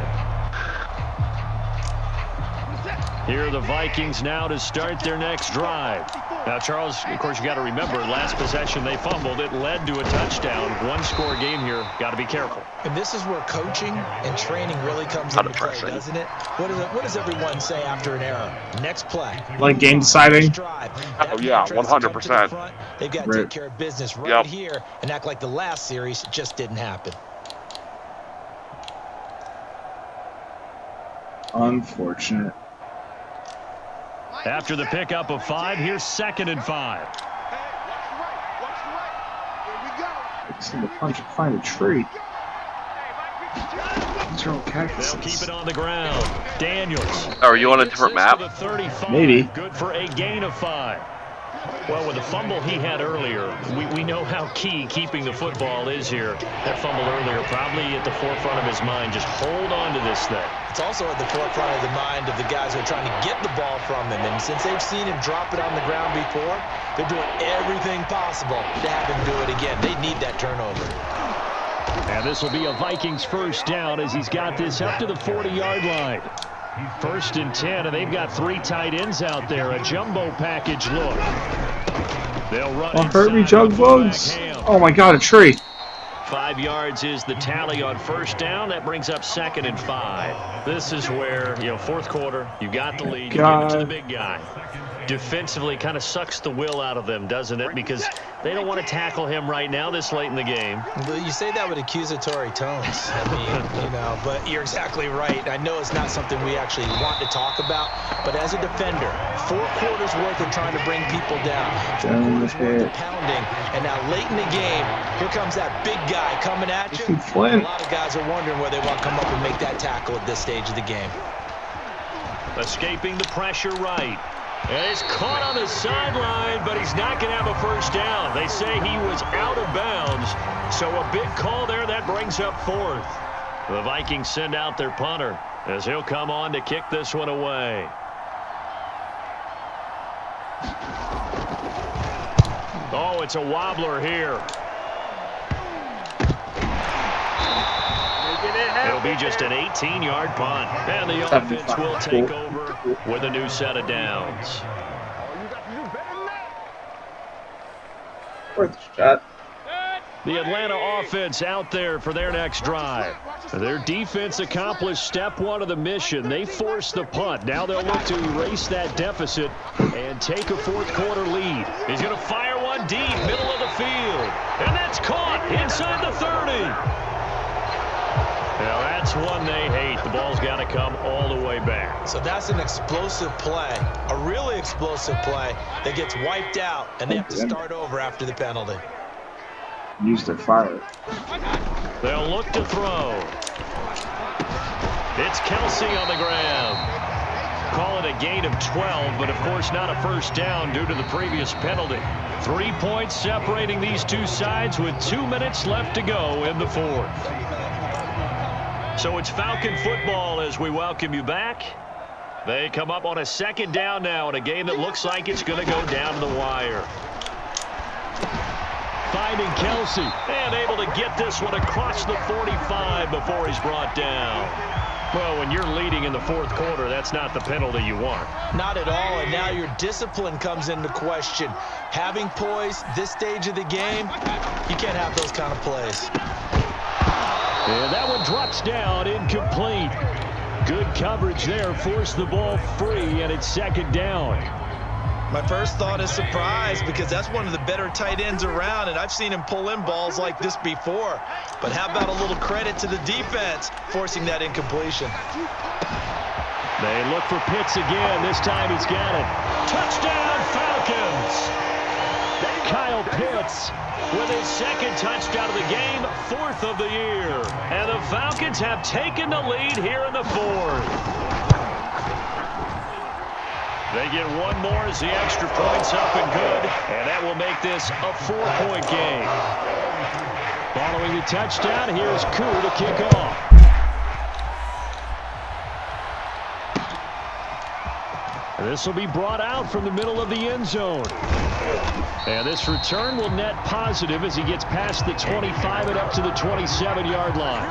[SPEAKER 4] Here are the Vikings now to start their next drive. Now, Charles, of course, you got to remember, last possession they fumbled. It led to a touchdown. One-score game here. Got to be careful.
[SPEAKER 5] And this is where coaching and training really comes into play, doesn't it? What does everyone say after an error? Next play.
[SPEAKER 3] Like game deciding.
[SPEAKER 2] Oh, yeah, 100%.
[SPEAKER 5] They've got to take care of business right here and act like the last series just didn't happen.
[SPEAKER 3] Unfortunate.
[SPEAKER 4] After the pickup of 5, here's 2nd and 5.
[SPEAKER 6] Hey, watch the right. Here we go.
[SPEAKER 3] I just need to punch and find a tree. These are all
[SPEAKER 4] They'll
[SPEAKER 3] cactuses.
[SPEAKER 4] keep it on the ground. Daniels.
[SPEAKER 2] Oh, are you on a different map?
[SPEAKER 3] Maybe.
[SPEAKER 4] Good for a gain of 5. Well, with the fumble he had earlier, we know how key keeping the football is here. That fumble earlier probably at the forefront of his mind. Just hold on to this thing.
[SPEAKER 5] It's also at the forefront of the mind of the guys who are trying to get the ball from him. And since they've seen him drop it on the ground before, they're doing everything possible to have him do it again. They need that turnover.
[SPEAKER 4] And this will be a Vikings first down as he's got this up to the 40-yard line. 1st and 10, and they've got 3 tight ends out there. A jumbo package look. They'll run.
[SPEAKER 3] Don't hurt me, jug bugs. Oh my God, a tree.
[SPEAKER 4] 5 yards is the tally on first down. That brings up 2nd and 5. This is where, fourth quarter, you got the lead. You give it to the big guy. Defensively kind of sucks the will out of them, doesn't it? Because they don't want to tackle him right now this late in the game.
[SPEAKER 5] But you say that with accusatory tones. I mean, but you're exactly right. I know it's not something we actually want to talk about, but as a defender, 4 quarters worth of trying to bring people down, 4 quarters worth of pounding, and now late in the game, here comes that big guy coming at you. A lot of guys are wondering where they want to come up and make that tackle at this stage of the game.
[SPEAKER 4] Escaping the pressure right. And it's caught on the sideline, but he's not going to have a first down. They say he was out of bounds. So a big call there that brings up 4th. The Vikings send out their punter as he'll come on to kick this one away. Oh, it's a wobbler here. It'll be just an 18-yard punt. And the offense will take over with a new set of downs.
[SPEAKER 3] Worth a shot.
[SPEAKER 4] The Atlanta offense out there for their next drive. Their defense accomplished step 1 of the mission. They forced the punt. Now they'll look to erase that deficit and take a fourth quarter lead. He's going to fire one deep, middle of the field. And that's caught inside the 30. Now that's one they hate. The ball's got to come all the way back.
[SPEAKER 5] So that's an explosive play, a really explosive play that gets wiped out, and they have to start over after the penalty.
[SPEAKER 3] Use their fire.
[SPEAKER 4] They'll look to throw. It's Kelsey on the ground. Call it a gain of 12, but of course not a first down due to the previous penalty. 3 points separating these two sides with 2 minutes left to go in the 4th. So it's Falcon football as we welcome you back. They come up on a 2nd down now in a game that looks like it's going to go down to the wire. Finding Kelsey and able to get this one across the 45 before he's brought down. Well, when you're leading in the 4th quarter, that's not the penalty you want.
[SPEAKER 5] Not at all, and now your discipline comes into question. Having poise this stage of the game, you can't have those kind of plays.
[SPEAKER 4] And that one drops down, incomplete. Good coverage there, forced the ball free, and it's 2nd down.
[SPEAKER 5] My first thought is surprise because that's one of the better tight ends around, and I've seen him pull in balls like this before. But how about a little credit to the defense forcing that incompletion?
[SPEAKER 4] They look for Pitts again. This time he's got it. Touchdown, Falcons! Kyle Pitts with his second touchdown of the game, 4th of the year. And the Falcons have taken the lead here in the 4th. They get one more as the extra point's up and good, and that will make this a 4-point game. Following the touchdown, here's Koo to kick off. This will be brought out from the middle of the end zone. And this return will net positive as he gets past the 25 and up to the 27-yard line.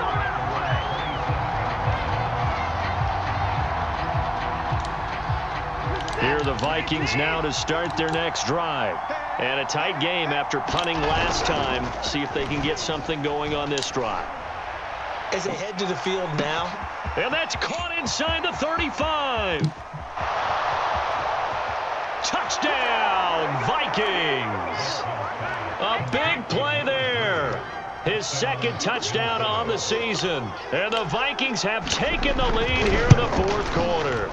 [SPEAKER 4] Here are the Vikings now to start their next drive. And a tight game after punting last time. See if they can get something going on this drive.
[SPEAKER 5] As they head to the field now.
[SPEAKER 4] And that's caught inside the 35. Touchdown, Vikings. A big play there. His second touchdown on the season. And the Vikings have taken the lead here in the 4th quarter.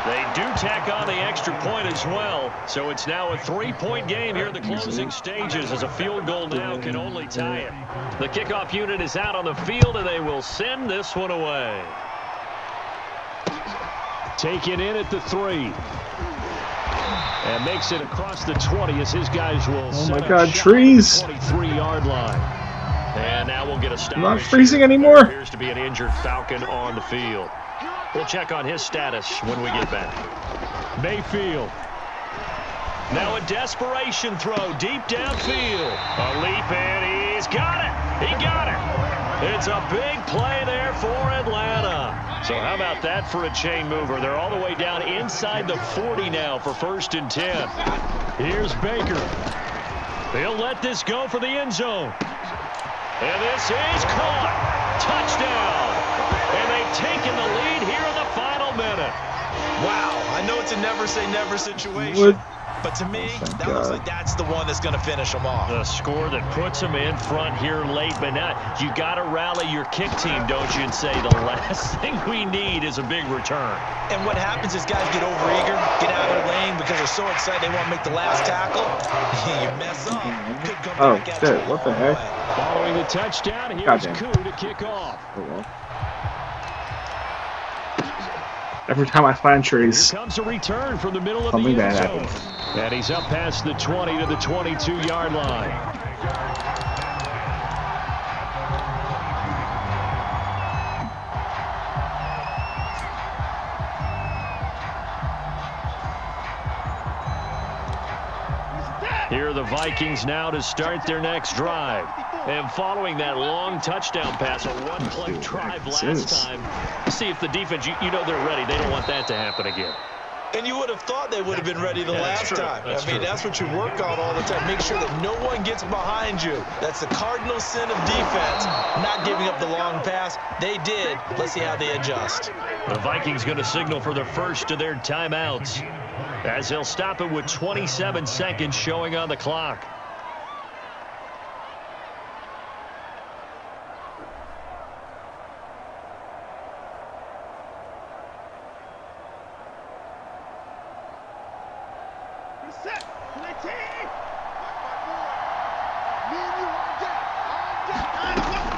[SPEAKER 4] They do tack on the extra point as well. So it's now a 3-point game here in the closing stages as a field goal now can only tie it. The kickoff unit is out on the field and they will send this one away. Taken in at the 3. And makes it across the 20 as his guys will set up shop
[SPEAKER 3] trees.
[SPEAKER 4] at the 23-yard line. And now we'll get a stop.
[SPEAKER 3] I'm not freezing anymore.
[SPEAKER 4] There appears to be an injured Falcon on the field. We'll check on his status when we get back. Mayfield. Now a desperation throw deep downfield. A leap and he's got it. He got it. It's a big play there for Atlanta. So how about that for a chain mover? They're all the way down inside the 40 now for 1st and 10. Here's Baker. They'll let this go for the end zone. And this is caught. Touchdown. And they've taken the lead here in the final minute.
[SPEAKER 5] Wow, I know it's a never-say-never situation. But to me, that looks like that's the one that's going to finish them off.
[SPEAKER 4] The score that puts them in front here late, but now you got to rally your kick team, don't you, and say the last thing we need is a big return.
[SPEAKER 5] And what happens is guys get overeager, get out of their lane because they're so excited they want to make the last tackle. You mess up. Could come back at you.
[SPEAKER 3] What the heck?
[SPEAKER 4] Following the touchdown, here's Koo to kick off.
[SPEAKER 3] Every time I find trees,
[SPEAKER 4] Here comes a return from the middle of
[SPEAKER 3] something
[SPEAKER 4] the end
[SPEAKER 3] bad
[SPEAKER 4] zone.
[SPEAKER 3] happens.
[SPEAKER 4] And he's up past the 20 to the 22-yard line. Here are the Vikings now to start their next drive. And following that long touchdown pass, a one-play drive last time, see if the defense, you know they're ready. They don't want that to happen again.
[SPEAKER 5] And you would have thought they would have been ready the last time. I mean, that's what you work on all the time. Make sure that no one gets behind you. That's the cardinal sin of defense, not giving up the long pass. They did. Let's see how they adjust.
[SPEAKER 4] The Vikings going to signal for the first of their timeouts as they'll stop it with 27 seconds showing on the clock.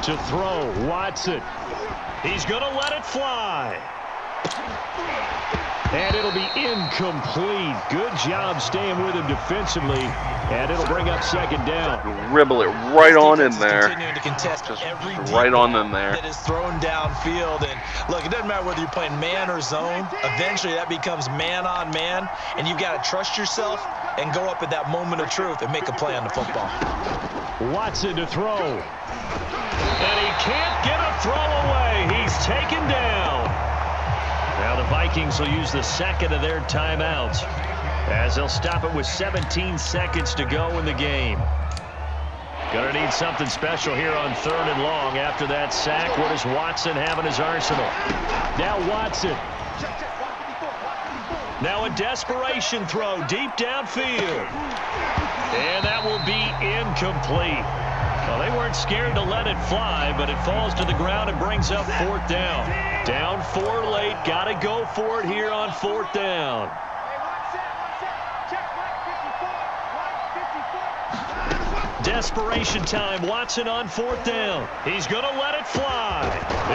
[SPEAKER 4] To throw, Watson. He's going to let it fly. And it'll be incomplete. Good job staying with him defensively. And it'll bring up second down.
[SPEAKER 2] Ribble it right on in there.
[SPEAKER 5] Continuing to contest
[SPEAKER 2] Just
[SPEAKER 5] every
[SPEAKER 2] right on in there.
[SPEAKER 5] that is thrown downfield. And look, it doesn't matter whether you're playing man or zone. Eventually that becomes man on man. And you've got to trust yourself and go up at that moment of truth and make a play on the football.
[SPEAKER 4] Watson to throw. And he can't get a throw away. He's taken down. Now the Vikings will use the second of their timeouts as they'll stop it with 17 seconds to go in the game. Gonna need something special here on 3rd and long after that sack. What does Watson have in his arsenal? Now Watson. Now a desperation throw deep downfield. And that will be incomplete. Well, they weren't scared to let it fly, but it falls to the ground and brings up 4th down. Down 4 late. Got to go for it here on 4th down. Desperation time. Watson on 4th down. He's going to let it fly.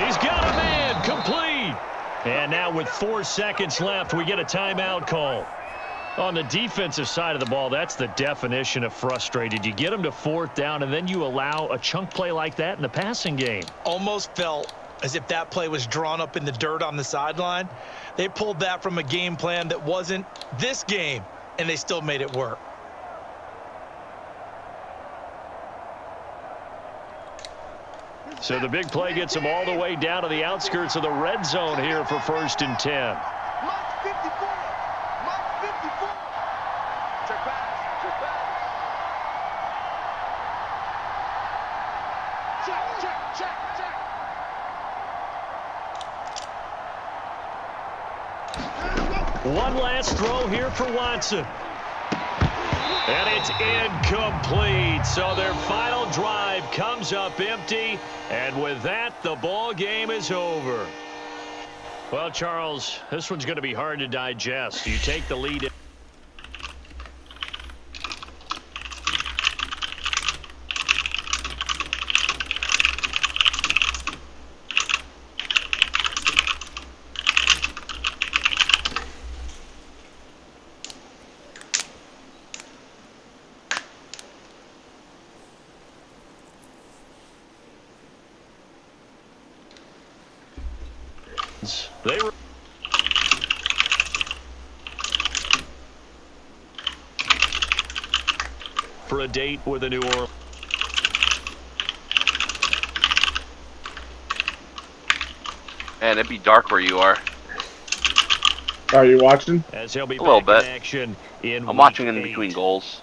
[SPEAKER 4] He's got a man. Complete. And now with 4 seconds left, we get a timeout call. On the defensive side of the ball, that's the definition of frustrated. You get them to 4th down, and then you allow a chunk play like that in the passing game.
[SPEAKER 5] Almost felt as if that play was drawn up in the dirt on the sideline. They pulled that from a game plan that wasn't this game, and they still made it work.
[SPEAKER 4] So the big play gets them all the way down to the outskirts of the red zone here for 1st and 10.
[SPEAKER 6] Mark 54. Mark 54. Check back. Check back. Check.
[SPEAKER 4] One last throw here for Watson. And it's incomplete. So their final drive comes up empty. And with that, the ball game is over. Well, Charles, this one's going to be hard to digest. You take the lead. They were for a date with the New Orleans.
[SPEAKER 2] Man, it'd be dark where you are.
[SPEAKER 3] Are you watching?
[SPEAKER 4] As he'll be
[SPEAKER 2] A little
[SPEAKER 4] back
[SPEAKER 2] bit.
[SPEAKER 4] in action in
[SPEAKER 2] I'm watching
[SPEAKER 4] week
[SPEAKER 2] in
[SPEAKER 4] 8.
[SPEAKER 2] between goals.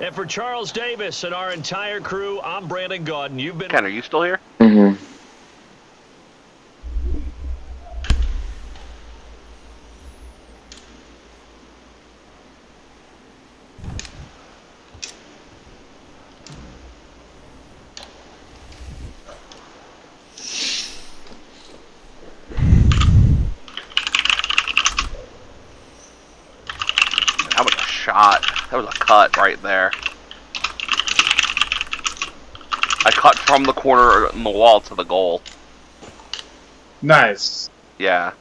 [SPEAKER 4] And for Charles Davis and our entire crew, I'm Brandon Gaudin. You've been
[SPEAKER 2] Ken, are you still here?
[SPEAKER 1] Mm-hmm.
[SPEAKER 2] That was a shot. That was a cut right there. I cut from the corner in the wall to the goal.
[SPEAKER 3] Nice.
[SPEAKER 2] Yeah.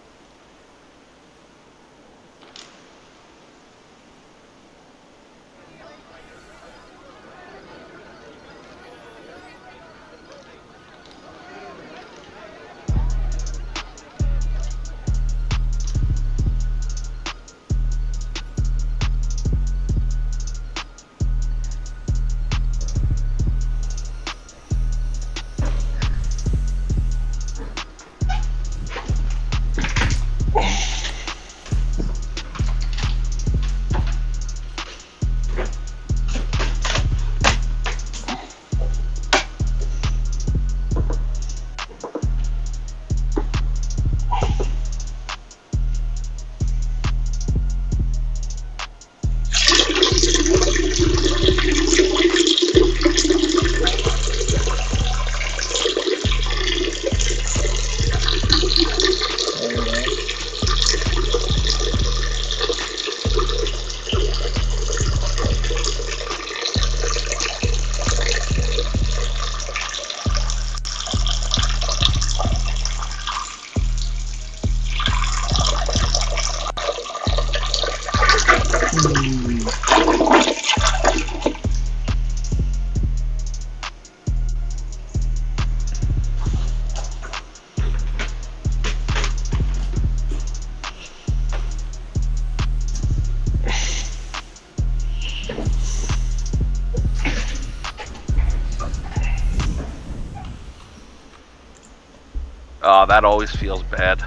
[SPEAKER 2] Oh, that always feels bad.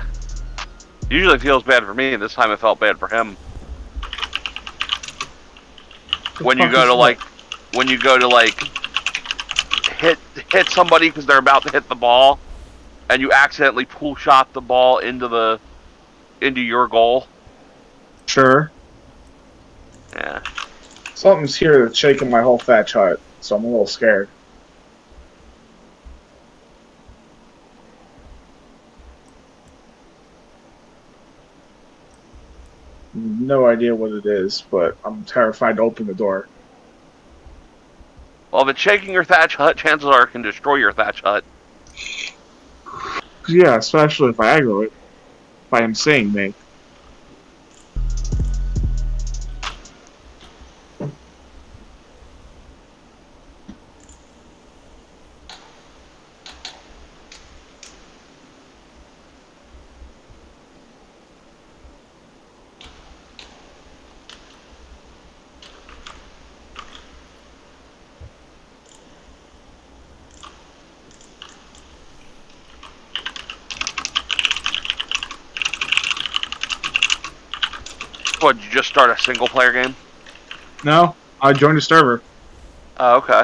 [SPEAKER 2] Usually feels bad for me, and this time it felt bad for him. When you go to like hit somebody because they're about to hit the ball, and you accidentally pull shot the ball into your goal.
[SPEAKER 3] Sure.
[SPEAKER 2] Yeah.
[SPEAKER 3] Something's here that's shaking my whole thatch hut, so I'm a little scared. No idea what it is, but I'm terrified to open the door.
[SPEAKER 2] Well, if it's shaking your thatch hut, chances are it can destroy your thatch hut.
[SPEAKER 3] Yeah, especially if I aggro it by him seeing me.
[SPEAKER 2] What, did you just start a single player game?
[SPEAKER 3] No, I joined a server.
[SPEAKER 2] Oh, okay.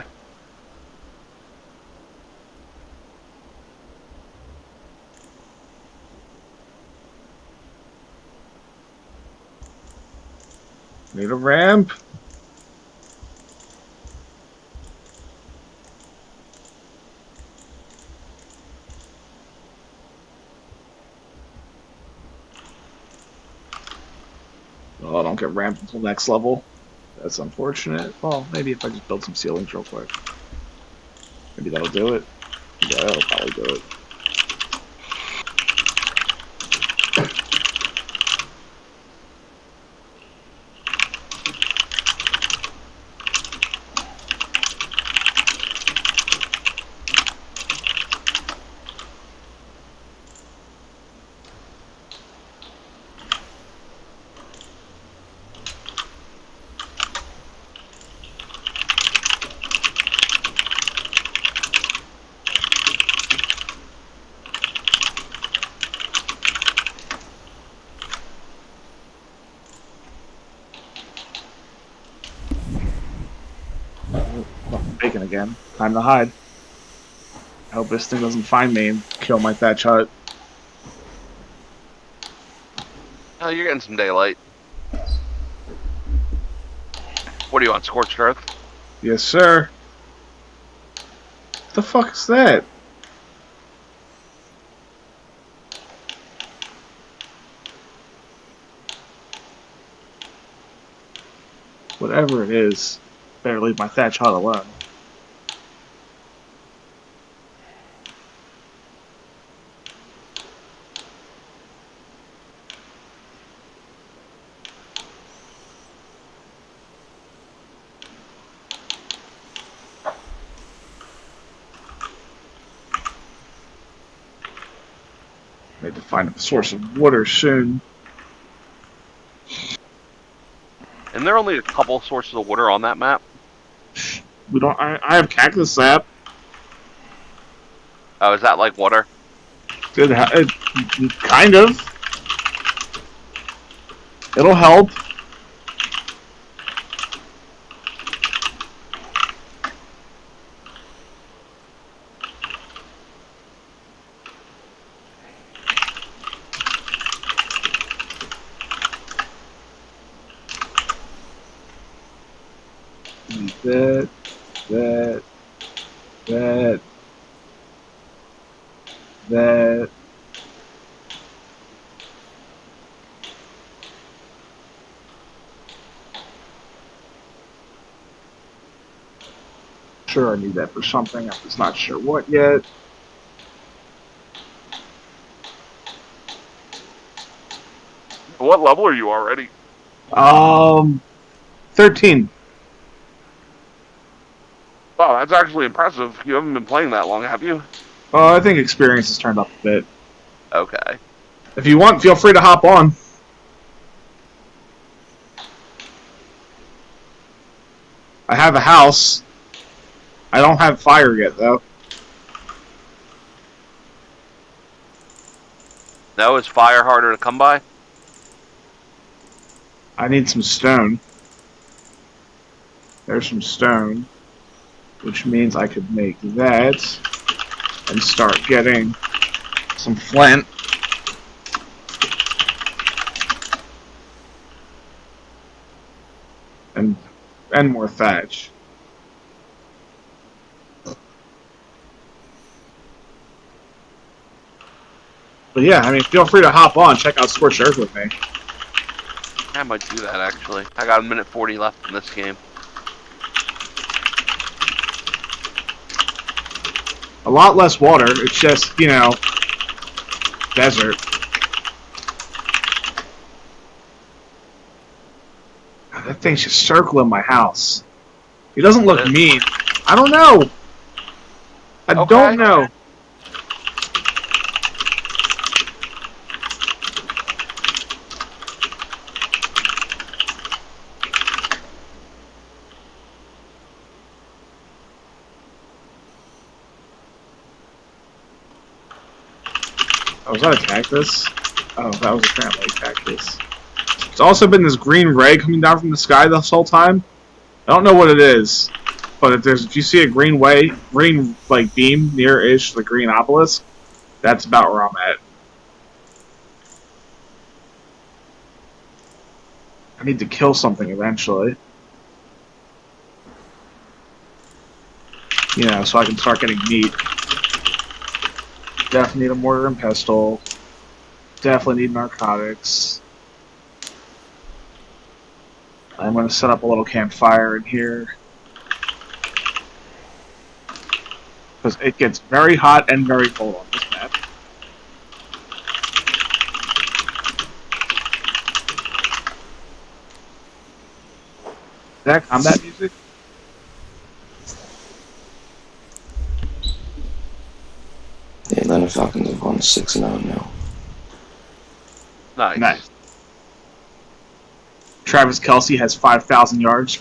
[SPEAKER 3] Need a ramp. Oh, I don't get ramped until next level. That's unfortunate. Well, maybe if I just build some ceilings real quick. Maybe that'll do it. Yeah, that'll probably do it. Bacon again. Time to hide. I hope this thing doesn't find me and kill my thatch hut.
[SPEAKER 2] Oh, you're getting some daylight. What do you want, Scorched Earth?
[SPEAKER 3] Yes, sir. What the fuck is that? Whatever it is, better leave my thatch hut alone. Need to find a source of water soon.
[SPEAKER 2] And there are only a couple sources of water on that map.
[SPEAKER 3] We don't. I have cactus sap.
[SPEAKER 2] Oh, is that like water?
[SPEAKER 3] Kind of. It'll help. That. Sure, I need that for something. I'm just not sure what yet.
[SPEAKER 2] What level are you already?
[SPEAKER 3] 13.
[SPEAKER 2] Wow, that's actually impressive. You haven't been playing that long, have you?
[SPEAKER 3] I think experience has turned up a bit.
[SPEAKER 2] Okay.
[SPEAKER 3] If you want, feel free to hop on. I have a house. I don't have fire yet, though.
[SPEAKER 2] No, is fire harder to come by?
[SPEAKER 3] I need some stone. There's some stone, which means I could make that and start getting some flint. And more thatch. But yeah, I mean, feel free to hop on, check out Scorched Earth with me.
[SPEAKER 2] I might do that, actually. I got a minute 40 left in this game.
[SPEAKER 3] A lot less water. It's just, you know, desert. God, that thing's just circling my house. He doesn't look mean. I don't know. I don't know. Oh, was that a cactus? Oh, that was apparently a cactus. There's also been this green ray coming down from the sky this whole time. I don't know what it is, but if you see a green like beam near-ish the green obelisk, that's about where I'm at. I need to kill something eventually. You know, so I can start getting meat. Definitely need a mortar and pestle. Definitely need narcotics. I'm going to set up a little campfire in here. Because it gets very hot and very cold on this map. Is that combat music?
[SPEAKER 1] The Atlanta Falcons have gone 6-0 now.
[SPEAKER 2] Nice.
[SPEAKER 3] Nice. Travis Kelce has 5,000 yards